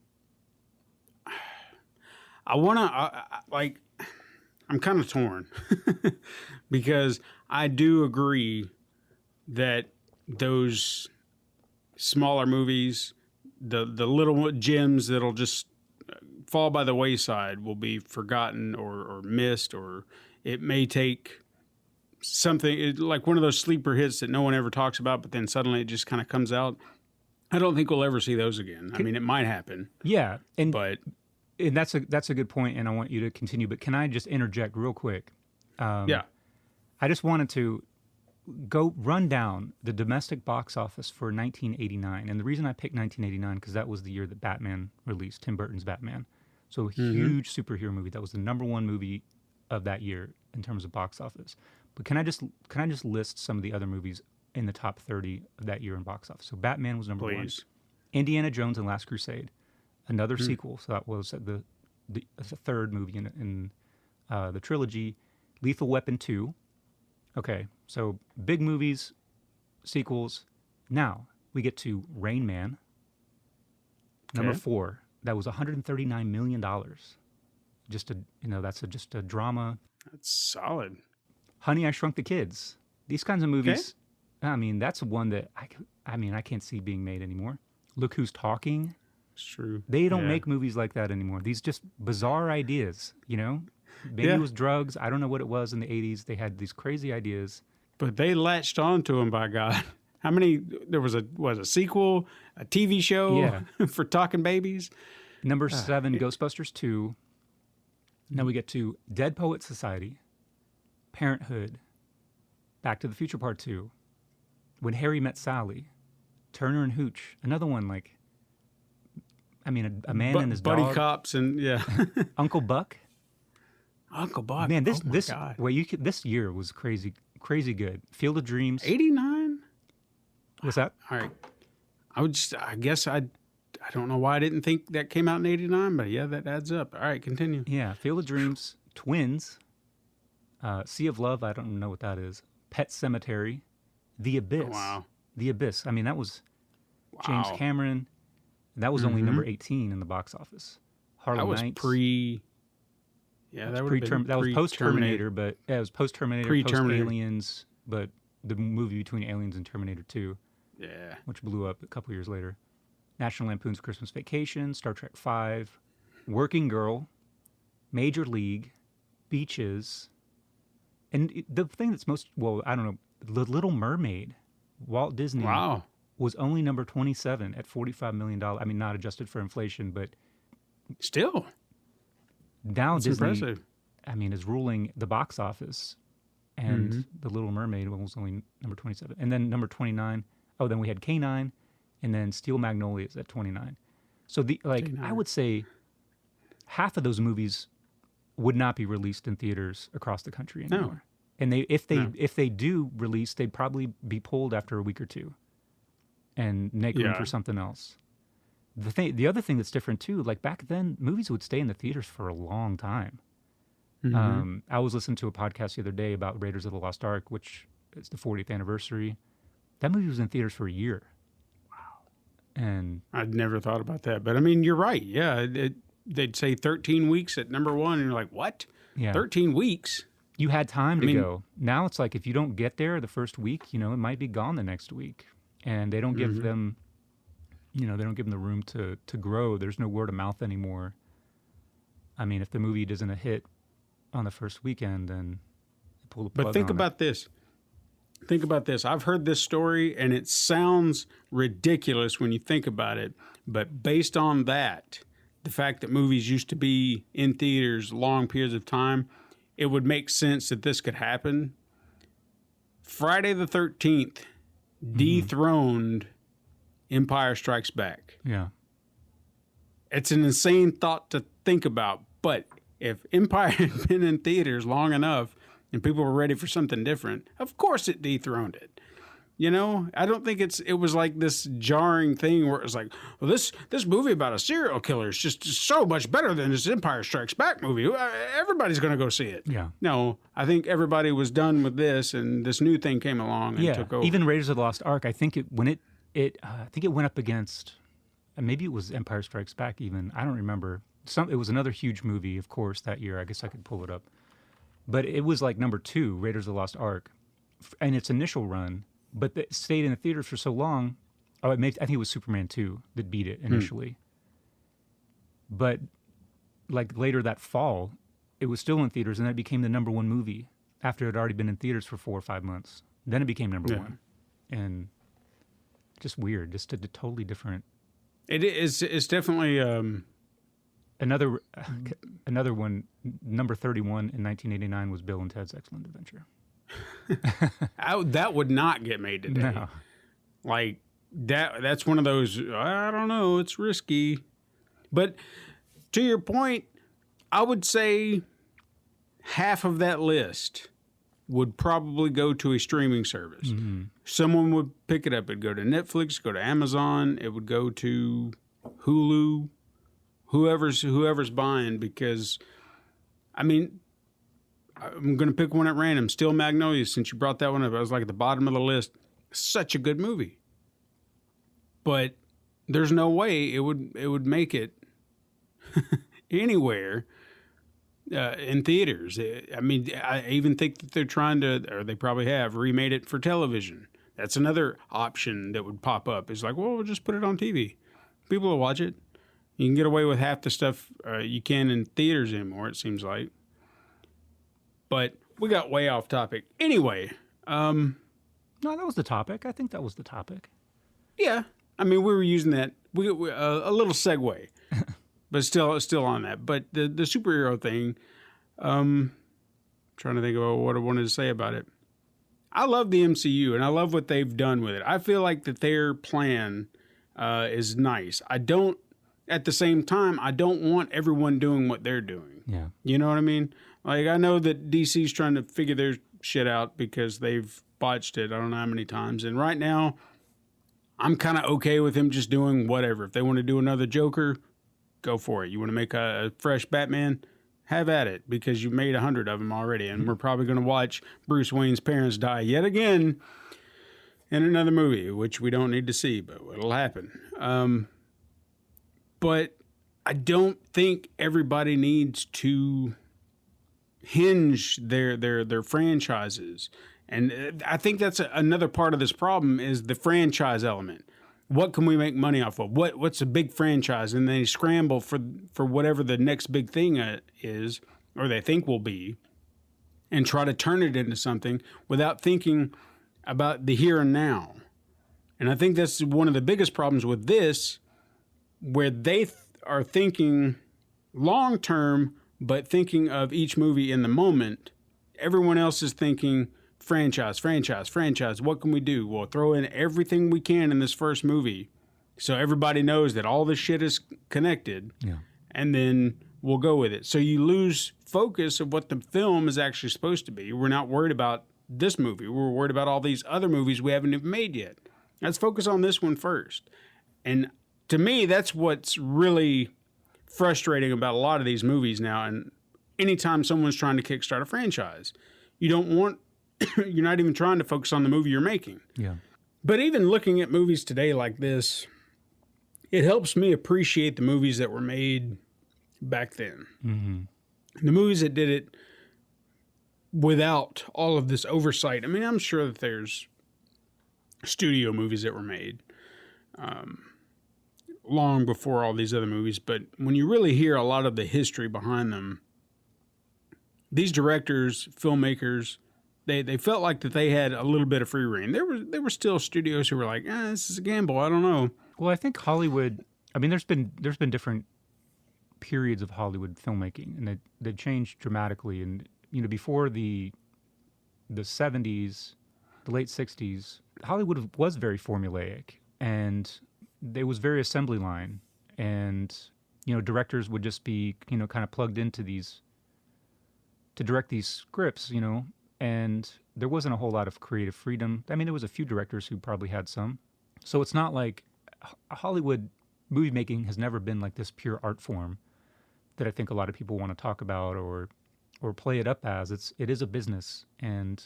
Speaker 2: kind of torn because I do agree that those smaller movies, the little gems that'll just fall by the wayside, will be forgotten or missed, or it may take something like one of those sleeper hits that no one ever talks about, but then suddenly it just kind of comes out. I don't think we'll ever see those again. It might happen.
Speaker 3: Yeah, and that's a good point, and I want you to continue. But can I just interject real quick?
Speaker 2: Yeah,
Speaker 3: I just wanted to go run down the domestic box office for 1989. And the reason I picked 1989 because that was the year that Batman released, Tim Burton's Batman. So a huge superhero movie. That was the number one movie of that year in terms of box office. But can I just list some of the other movies in the top 30 of that year in box office? So Batman was number one. Indiana Jones and Last Crusade, another sequel. So that was the third movie in the trilogy. Lethal Weapon 2. Okay, so big movies, sequels. Now, we get to Rain Man. Number 4, that was $139 million. Just just a drama.
Speaker 2: That's solid.
Speaker 3: Honey, I Shrunk the Kids. These kinds of movies. I mean, that's one that I can't see being made anymore. Look Who's Talking.
Speaker 2: It's true.
Speaker 3: They don't make movies like that anymore. These just bizarre ideas, Maybe it was drugs. I don't know what it was in the 80s. They had these crazy ideas.
Speaker 2: But they latched onto them, by God. How many? There was a sequel, a TV show for talking babies.
Speaker 3: Number 7, Ghostbusters 2. Now we get to Dead Poet Society, Parenthood, Back to the Future Part 2, When Harry Met Sally, Turner and Hooch. Another one a man and his
Speaker 2: buddy
Speaker 3: dog.
Speaker 2: cops and
Speaker 3: Uncle Buck.
Speaker 2: Uncle Buck.
Speaker 3: Man,
Speaker 2: God.
Speaker 3: This year was crazy good. Field of Dreams.
Speaker 2: 89.
Speaker 3: What's that?
Speaker 2: All right. I guess I don't know why I didn't think that came out in 89, but yeah, that adds up. All right, continue.
Speaker 3: Yeah, Field of Dreams, Twins, Sea of Love, I don't know what that is. Pet Cemetery, The Abyss.
Speaker 2: Oh, wow.
Speaker 3: The Abyss. I mean, that was James Cameron. That was only number 18 in the box office. Harlem Nights.
Speaker 2: That was
Speaker 3: post-Terminator, but it was post-Terminator, post-Aliens, but the movie between Aliens and Terminator 2.
Speaker 2: Yeah.
Speaker 3: Which blew up a couple years later. National Lampoon's Christmas Vacation, Star Trek V, Working Girl, Major League, Beaches, and the thing that's most, I don't know, The Little Mermaid, Walt Disney was only number 27 at $45 million. I mean, not adjusted for inflation, but
Speaker 2: still.
Speaker 3: Now
Speaker 2: that's
Speaker 3: Disney,
Speaker 2: impressive.
Speaker 3: I mean, is ruling the box office, and The Little Mermaid was only number 27. And then number 29, then we had K9, and then Steel Magnolias at 29. So I would say half of those movies would not be released in theaters across the country anymore. No. And if they do release, they'd probably be pulled after a week or two and make room for something else. The other thing that's different too, like back then, movies would stay in the theaters for a long time. I was listening to a podcast the other day about Raiders of the Lost Ark, which is the 40th anniversary. That movie was in theaters for a year. And
Speaker 2: I'd never thought about that, but I mean, you're right. Yeah, they'd say 13 weeks at number 1, and you're like, what?
Speaker 3: Yeah.
Speaker 2: 13 weeks?
Speaker 3: You had time to go. Now it's like if you don't get there the first week, it might be gone the next week, and they don't give them, they don't give them the room to grow. There's no word of mouth anymore. I mean, if the movie isn't a hit on the first weekend, then pull the plug.
Speaker 2: But think about this. Think about this. I've heard this story, and it sounds ridiculous when you think about it. But based on that, the fact that movies used to be in theaters long periods of time, it would make sense that this could happen. Friday the 13th dethroned Empire Strikes Back.
Speaker 3: Yeah.
Speaker 2: It's an insane thought to think about. But if Empire had been in theaters long enough, and people were ready for something different, of course it dethroned it. I don't think it was like this jarring thing where it was like, well, this movie about a serial killer is just so much better than this Empire Strikes Back movie. Everybody's going to go see it.
Speaker 3: Yeah.
Speaker 2: No, I think everybody was done with this, and this new thing came along and took over.
Speaker 3: Even Raiders of the Lost Ark, I think it went up against, maybe it was Empire Strikes Back even. I don't remember. It was another huge movie, of course, that year. I guess I could pull it up. But it was like number 2, Raiders of the Lost Ark, in its initial run. But it stayed in the theaters for so long. I think it was Superman 2 that beat it initially. But like later that fall, it was still in theaters, and that became the number 1 movie after it had already been in theaters for 4 or 5 months. Then it became number 1. And just weird, just a totally different.
Speaker 2: It is. It's definitely.
Speaker 3: Another one, number 31 in 1989 was Bill and Ted's Excellent Adventure.
Speaker 2: That would not get made today.
Speaker 3: No.
Speaker 2: Like that's one of those, I don't know, it's risky. But to your point, I would say half of that list would probably go to a streaming service. Mm-hmm. Someone would pick it up. It'd go to Netflix, go to Amazon, it would go to Hulu. Whoever's buying, because, I mean, I'm going to pick one at random. Steel Magnolias, since you brought that one up, I was like at the bottom of the list. Such a good movie. but there's no way it would make it anywhere in theaters. I mean, I even think that they're trying to, or they probably have, remade it for television. That's another option that would pop up. It's like, well, we'll just put it on TV. People will watch it. You can get away with half the stuff you can in theaters anymore, it seems like. But we got way off topic. Anyway.
Speaker 3: No, that was the topic. I think that was the topic.
Speaker 2: Yeah. I mean, we were using that. We a little segue. But still on that. But the superhero thing, trying to think about what I wanted to say about it. I love the MCU, and I love what they've done with it. I feel like that their plan is nice. At the same time, I don't want everyone doing what they're doing.
Speaker 3: Yeah.
Speaker 2: You know what I mean? Like, I know that DC's trying to figure their shit out because they've botched it I don't know how many times. And right now, I'm kind of okay with him just doing whatever. If they want to do another Joker, go for it. You want to make a fresh Batman? Have at it, because you made 100 of them already, and we're probably going to watch Bruce Wayne's parents die yet again in another movie, which we don't need to see, but it'll happen. But I don't think everybody needs to hinge their franchises, and I think that's another part of this problem is the franchise element. What can we make money off of? What's a big franchise? And they scramble for whatever the next big thing is, or they think will be, and try to turn it into something without thinking about the here and now. And I think that's one of the biggest problems with this, where they are thinking long term, but thinking of each movie in the moment. Everyone else is thinking franchise. What can we do? We'll throw in everything we can in this first movie so everybody knows that all this shit is connected.
Speaker 3: Yeah.
Speaker 2: And then we'll go with it. So you lose focus of what the film is actually supposed to be. We're not worried about this movie. We're worried about all these other movies we haven't even made yet. Let's focus on this one first. And to me, that's what's really frustrating about a lot of these movies now. And anytime someone's trying to kickstart a franchise, you're not even trying to focus on the movie you're making.
Speaker 3: Yeah.
Speaker 2: But even looking at movies today like this, it helps me appreciate the movies that were made back then. Mm-hmm. The movies that did it without all of this oversight. I mean, I'm sure that there's studio movies that were made long before all these other movies, but when you really hear a lot of the history behind them, these directors, filmmakers, they felt like that they had a little bit of free reign. There were still studios who were like, this is a gamble. I don't know.
Speaker 3: Well, I think Hollywood. I mean, there's been different periods of Hollywood filmmaking, and they changed dramatically. And before the 70s, the late 60s, Hollywood was very formulaic, and there was very assembly line, and directors would just be kind of plugged into these to direct these scripts, and there wasn't a whole lot of creative freedom. I mean, there was a few directors who probably had some. So it's not like Hollywood movie making has never been like this pure art form that I think a lot of people want to talk about or play it up as. It is a business, and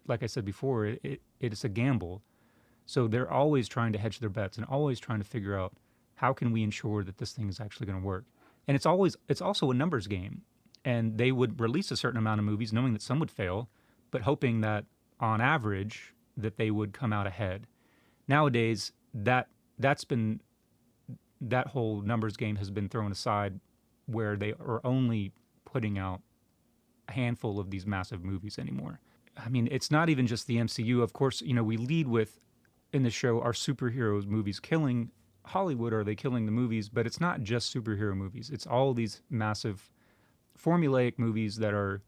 Speaker 3: like I said before, it is a gamble. So they're always trying to hedge their bets and always trying to figure out how can we ensure that this thing is actually going to work. And it's also a numbers game. And they would release a certain amount of movies knowing that some would fail, but hoping that on average that they would come out ahead. Nowadays, that whole numbers game has been thrown aside, where they are only putting out a handful of these massive movies anymore. I mean, it's not even just the MCU. Of course, we lead with, in the show, are superheroes movies killing Hollywood, or are they killing the movies? But it's not just superhero movies. It's all these massive formulaic movies that are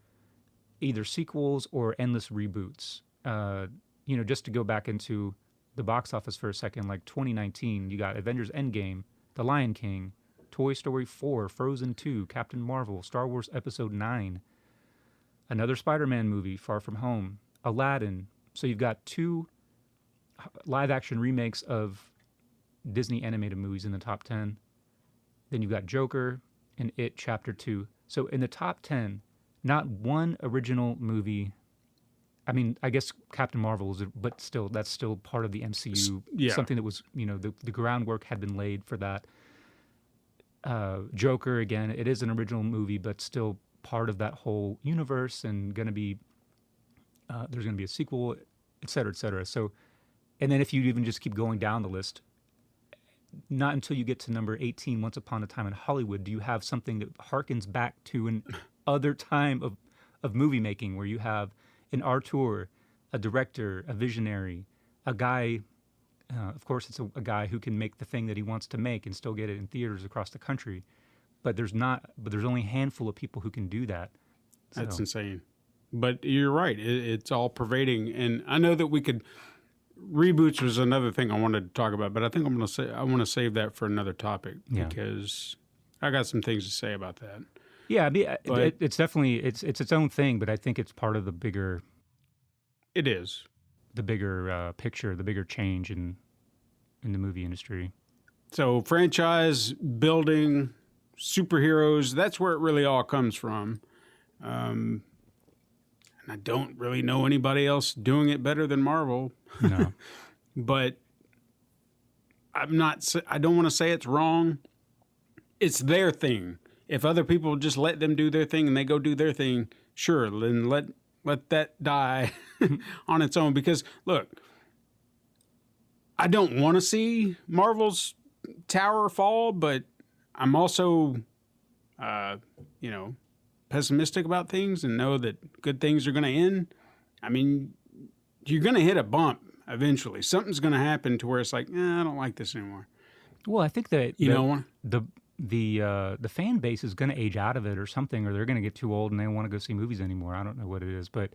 Speaker 3: either sequels or endless reboots. Just to go back into the box office for a second, like 2019, you got Avengers Endgame, The Lion King, Toy Story 4, Frozen 2, Captain Marvel, Star Wars Episode 9, another Spider-Man movie, Far From Home, Aladdin. So you've got 2 live-action remakes of Disney animated movies in the top 10. Then you've got Joker and It Chapter 2. So in the top 10, not one original movie I mean, I guess Captain Marvel is, but still, that's still part of the MCU.
Speaker 2: Yeah.
Speaker 3: Something that was, the groundwork had been laid for that. Joker, again, it is an original movie, but still part of that whole universe, and going to be, there's going to be a sequel, et cetera, et cetera. So, and then if you even just keep going down the list, not until you get to number 18, Once Upon a Time in Hollywood, do you have something that harkens back to an other time of movie making, where you have an auteur, a director, a visionary, a guy. Of course, it's a guy who can make the thing that he wants to make and still get it in theaters across the country. But there's only a handful of people who can do that.
Speaker 2: That's insane. But you're right. It's all pervading. And I know that reboots was another thing I wanted to talk about, but I think I want to save that for another topic, because I got some things to say about that.
Speaker 3: Yeah, it's definitely, it's its own thing, but I think it's part of the bigger.
Speaker 2: It is.
Speaker 3: The bigger picture, the bigger change in the movie industry.
Speaker 2: So franchise building, superheroes, that's where it really all comes from. And I don't really know anybody else doing it better than Marvel.
Speaker 3: No.
Speaker 2: But I don't want to say it's wrong. It's their thing. If other people just let them do their thing and they go do their thing, sure, then let that die on its own. Because, look, I don't want to see Marvel's tower fall, but I'm also, pessimistic about things and know that good things are going to end. I mean, you're going to hit a bump eventually. Something's going to happen to where it's like, I don't like this anymore.
Speaker 3: Well, I think that the fan base is going to age out of it or something, or they're going to get too old and they don't want to go see movies anymore. I don't know what it is, but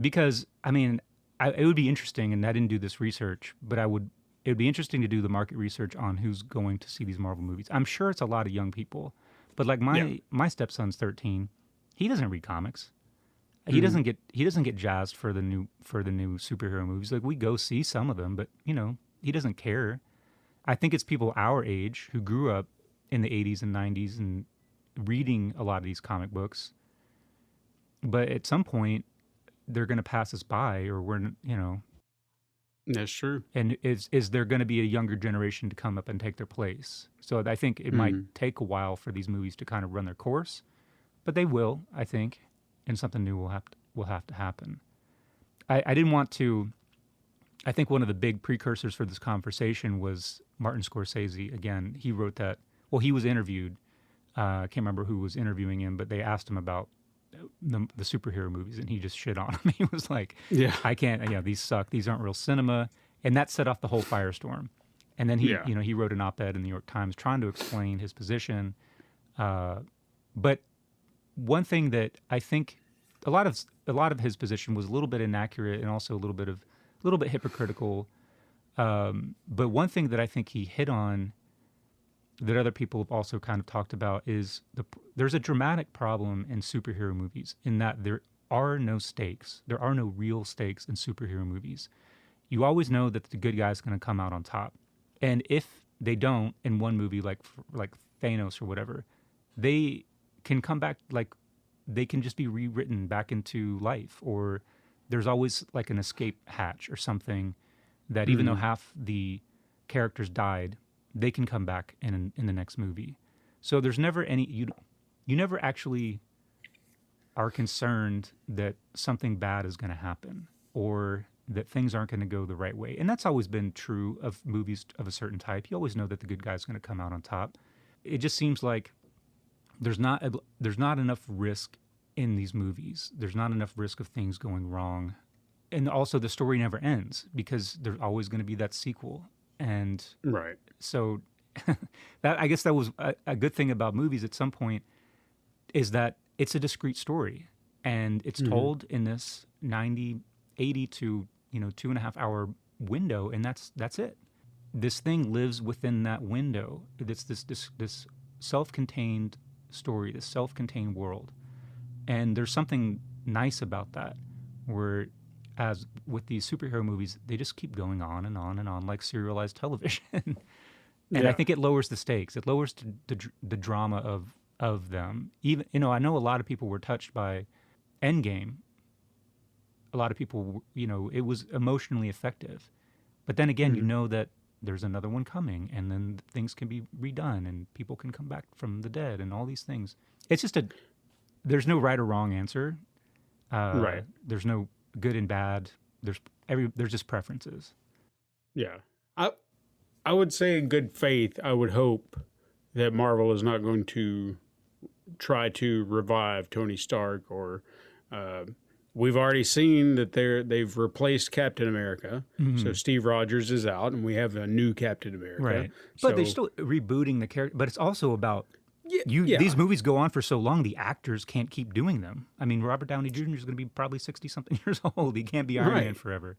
Speaker 3: because, I mean, it would be interesting, and I didn't do this research, but it would be interesting to do the market research on who's going to see these Marvel movies. I'm sure it's a lot of young people, but like my stepson's 13, he doesn't read comics. He doesn't get jazzed for the new superhero movies. Like, we go see some of them, but he doesn't care. I think it's people our age who grew up in the 80s and 90s and reading a lot of these comic books. But at some point, they're going to pass us by, or
Speaker 2: That's true.
Speaker 3: And is there going to be a younger generation to come up and take their place? So I think it might take a while for these movies to kind of run their course, but they will, I think, and something new will have to happen. I didn't want to. I think one of the big precursors for this conversation was Martin Scorsese. Again, he wrote that. Well, he was interviewed. I can't remember who was interviewing him, but they asked him about the superhero movies, and he just shit on them. He was like, I can't, these suck. These aren't real cinema. And that set off the whole firestorm. And then he wrote an op-ed in the New York Times trying to explain his position. But one thing that I think a lot of his position was a little bit inaccurate and also a little bit hypocritical. But one thing that I think he hit on that other people have also kind of talked about is there's a dramatic problem in superhero movies in that there are no stakes. There are no real stakes in superhero movies. You always know that the good guy's going to come out on top. And if they don't in one movie, like Thanos or whatever, they can come back, like they can just be rewritten back into life, or there's always like an escape hatch or something that even though half the characters died, they can come back in the next movie. So there's never any, you never actually are concerned that something bad is going to happen or that things aren't going to go the right way. And that's always been true of movies of a certain type. You always know that the good guy's going to come out on top. It just seems like there's not enough risk in these movies. There's not enough risk of things going wrong. And also the story never ends because there's always going to be that sequel. And
Speaker 2: right.
Speaker 3: So I guess that was a good thing about movies at some point, is that it's a discrete story and it's told in this 80 to 2.5 hour window, and that's it. This thing lives within that window. It's this self-contained story, this self-contained world. And there's something nice about that, where as with these superhero movies, they just keep going on and on and on like serialized television. And I think it lowers the stakes. It lowers the drama of them. Even I know a lot of people were touched by Endgame. a lot of people, it was emotionally effective. But then again, you know that there's another one coming, and then things can be redone, and people can come back from the dead, and all these things. It's just there's no right or wrong answer.
Speaker 2: Right.
Speaker 3: There's no good and bad. There's just preferences.
Speaker 2: Yeah. I would say in good faith, I would hope that Marvel is not going to try to revive Tony Stark, or we've already seen that they've replaced Captain America. So Steve Rogers is out, and we have a new Captain America.
Speaker 3: Right. But they're still rebooting the character. But it's also about these movies go on for so long, the actors can't keep doing them. I mean, Robert Downey Jr. is going to be probably 60-something years old. He can't be Iron Man forever.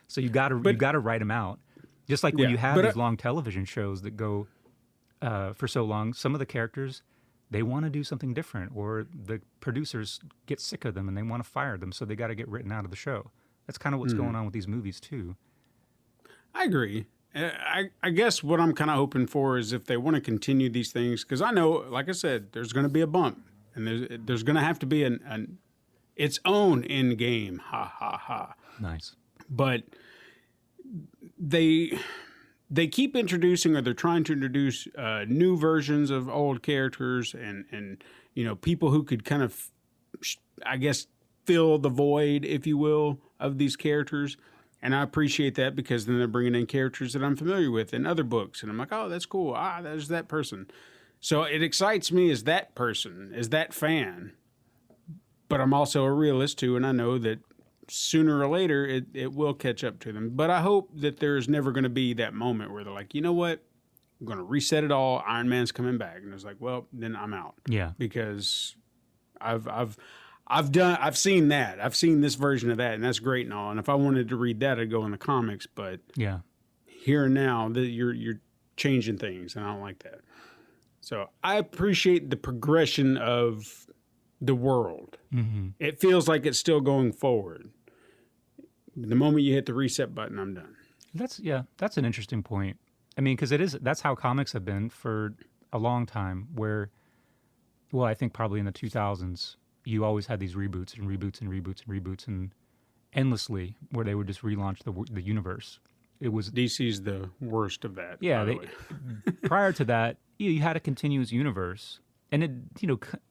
Speaker 3: So you got to write him out. Just like when you have these long television shows that go for so long, some of the characters, they want to do something different, or the producers get sick of them and they want to fire them, so they got to get written out of the show. That's kind of what's going on with these movies too.
Speaker 2: I agree. I guess what I'm kind of hoping for is if they want to continue these things, because I know, like I said, there's going to be a bump, and there's going to have to be its own end game. Ha ha ha.
Speaker 3: Nice.
Speaker 2: But they keep introducing, or they're trying to introduce new versions of old characters, and people who could kind of, I guess, fill the void, if you will, of these characters. And I appreciate that, because then they're bringing in characters that I'm familiar with in other books, and I'm like, oh, that's cool. There's that person. So it excites me as that person, as that fan. But I'm also a realist too, and I know that sooner or later it will catch up to them. But I hope that there's never going to be that moment where they're like, you know what, I'm going to reset it all. Iron Man's coming back, and it's like, well, then I'm out.
Speaker 3: Yeah,
Speaker 2: because I've seen that. I've seen this version of that, and that's great and all. And if I wanted to read that, I'd go in the comics. But
Speaker 3: yeah,
Speaker 2: here and now, you're changing things, and I don't like that. So I appreciate the progression of the world. It feels like it's still going forward. The moment you hit the reset button, I'm done.
Speaker 3: That's an interesting point. I mean, because that's how comics have been for a long time. Where, well, I think probably in the 2000s, you always had these reboots and reboots and reboots and reboots, and endlessly, where they would just relaunch the universe. It was
Speaker 2: DC's the worst of that.
Speaker 3: Yeah, prior to that, you had a continuous universe, and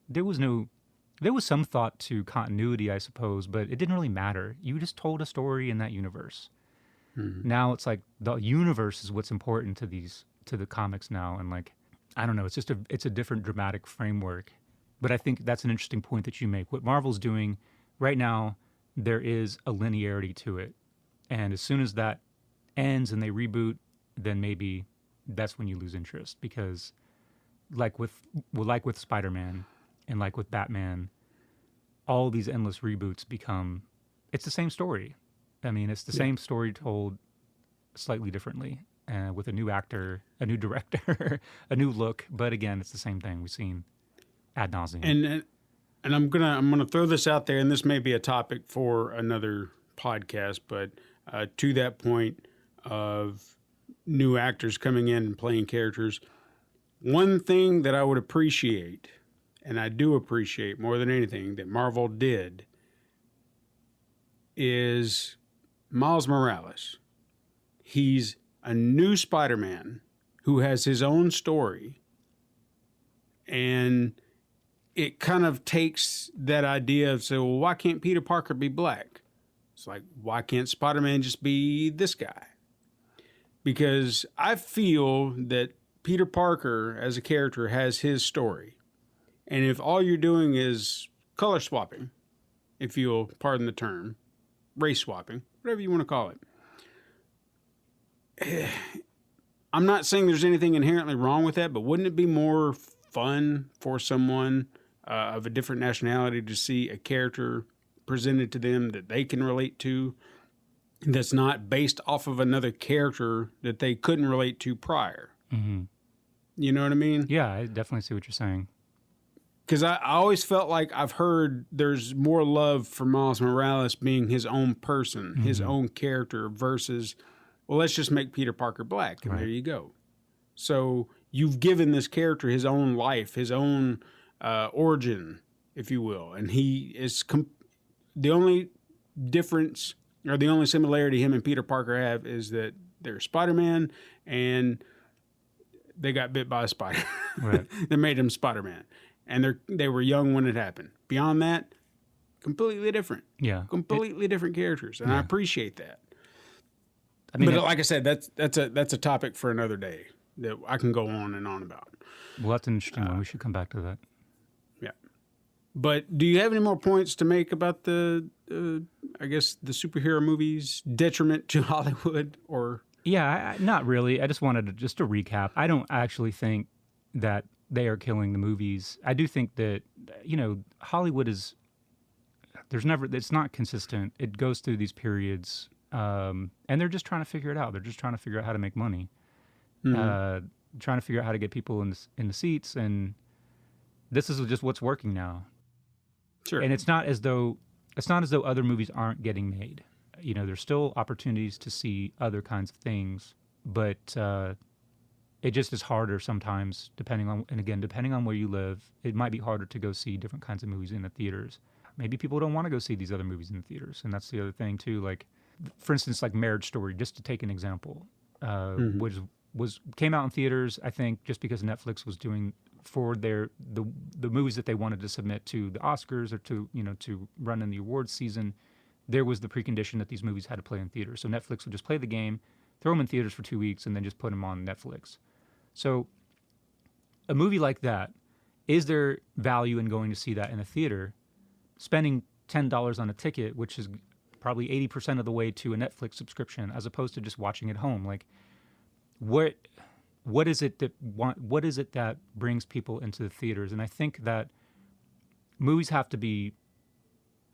Speaker 3: there was some thought to continuity, I suppose, but it didn't really matter. You just told a story in that universe. Now it's like the universe is what's important to the comics now, and like, I don't know, it's a different dramatic framework. But I think that's an interesting point that you make. What Marvel's doing right now, there is a linearity to it. And as soon as that ends and they reboot, then maybe that's when you lose interest. Because like with Spider-Man and like with Batman, all these endless reboots it's the same story. I mean, it's the same story told slightly differently, with a new actor, a new director, a new look. But again, it's the same thing we've seen ad nauseum.
Speaker 2: And I'm gonna throw this out there, and this may be a topic for another podcast, but to that point of new actors coming in and playing characters, one thing that I would appreciate, and I do appreciate more than anything, that Marvel did, is Miles Morales. He's a new Spider-Man who has his own story, and it kind of takes that idea of, well, why can't Peter Parker be black? It's like, why can't Spider-Man just be this guy? Because I feel that Peter Parker as a character has his story. And if all you're doing is color swapping, if you'll pardon the term, race swapping, whatever you want to call it. I'm not saying there's anything inherently wrong with that, but wouldn't it be more fun for someone of a different nationality to see a character presented to them that they can relate to, that's not based off of another character that they couldn't relate to prior? You know what I mean?
Speaker 3: Yeah, I definitely see what you're saying.
Speaker 2: Because I always felt like I've heard there's more love for Miles Morales being his own person, his own character, versus, well, let's just make Peter Parker black, and there you go. So you've given this character his own life, his own origin, if you will, and he is the only difference, or the only similarity him and Peter Parker have, is that they're Spider-Man and they got bit by a spider.
Speaker 3: Right.
Speaker 2: That made him Spider-Man. And they were young when it happened. Beyond that, completely different.
Speaker 3: Yeah.
Speaker 2: Completely different characters. And I appreciate that.
Speaker 3: I mean,
Speaker 2: but like I said, that's a topic for another day that I can go on and on about.
Speaker 3: well, that's an interesting one. We should come back to that.
Speaker 2: Yeah. But do you have any more points to make about the superhero movies' detriment to Hollywood? Or
Speaker 3: Yeah, not really. I just wanted to recap. I don't actually think that they are killing the movies. I do think that, Hollywood it's not consistent. It goes through these periods, and they're just trying to figure it out. They're just trying to figure out how to make money, trying to figure out how to get people in the seats, and this is just what's working now.
Speaker 2: Sure.
Speaker 3: And it's not as though other movies aren't getting made. There's still opportunities to see other kinds of things, but it just is harder sometimes, depending on where you live. It might be harder to go see different kinds of movies in the theaters. Maybe people don't want to go see these other movies in the theaters, and that's the other thing too. Like, for instance, like Marriage Story, just to take an example, which came out in theaters, I think, just because Netflix was doing for the movies that they wanted to submit to the Oscars or to run in the awards season. There was the precondition that these movies had to play in theaters. So Netflix would just play the game, throw them in theaters for 2 weeks, and then just put them on Netflix. So a movie like that, is there value in going to see that in a theater, spending $10 on a ticket, which is probably 80% of the way to a Netflix subscription, as opposed to just watching at home? Like, what is it that brings people into the theaters? And I think that movies have to be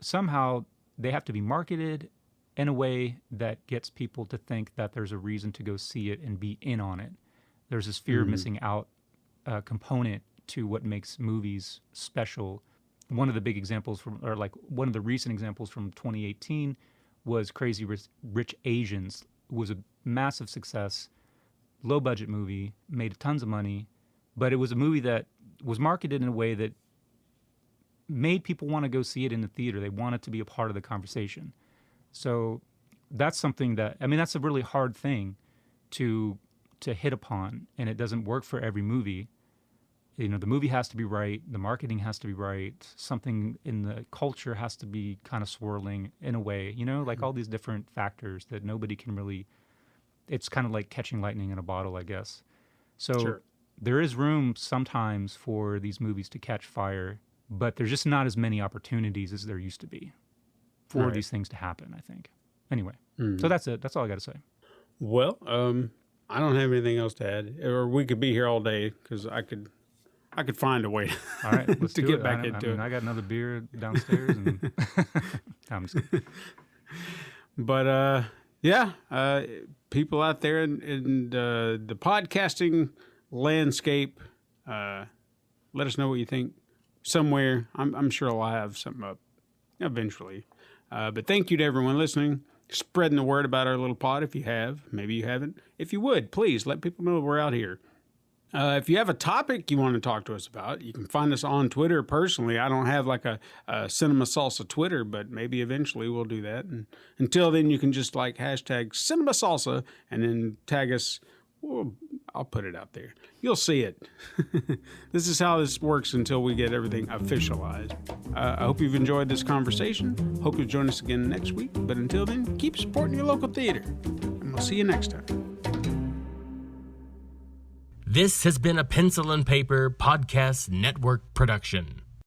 Speaker 3: somehow, they have to be marketed in a way that gets people to think that there's a reason to go see it and be in on it. There's this fear of missing out component to what makes movies special. One of the big examples one of the recent examples from 2018 was Crazy Rich Asians. It was a massive success, low budget movie, made tons of money, but it was a movie that was marketed in a way that made people want to go see it in the theater. They wanted to be a part of the conversation. So that's something that's a really hard thing to hit upon, and it doesn't work for every movie. The movie has to be right, the marketing has to be right, something in the culture has to be kind of swirling in a way, like all these different factors that nobody can really, it's kind of like catching lightning in a bottle, I guess. So
Speaker 2: Sure.
Speaker 3: There is room sometimes for these movies to catch fire, but there's just not as many opportunities as there used to be for these things to happen, I think. Anyway, so that's it. That's all I got to say.
Speaker 2: Well, I don't have anything else to add, or we could be here all day because I could find a way
Speaker 3: All right, let's
Speaker 2: to
Speaker 3: do
Speaker 2: get
Speaker 3: it.
Speaker 2: back into it.
Speaker 3: I got another beer downstairs. And I'm just kidding.
Speaker 2: But people out there in the podcasting landscape, let us know what you think. Somewhere, I'm sure I'll have something up eventually. But thank you to everyone listening, spreading the word about our little pod. If you have, maybe you haven't. If you would, please let people know we're out here. If you have a topic you want to talk to us about, you can find us on Twitter personally. I don't have like a Cinema Salsa Twitter, but maybe eventually we'll do that. And until then, you can just like hashtag Cinema Salsa and then tag us. Well, I'll put it out there. You'll see it. This is how this works until we get everything officialized. I hope you've enjoyed this conversation. Hope you'll join us again next week. But until then, keep supporting your local theater. And we'll see you next time.
Speaker 1: This has been a Pencil and Paper Podcast Network production.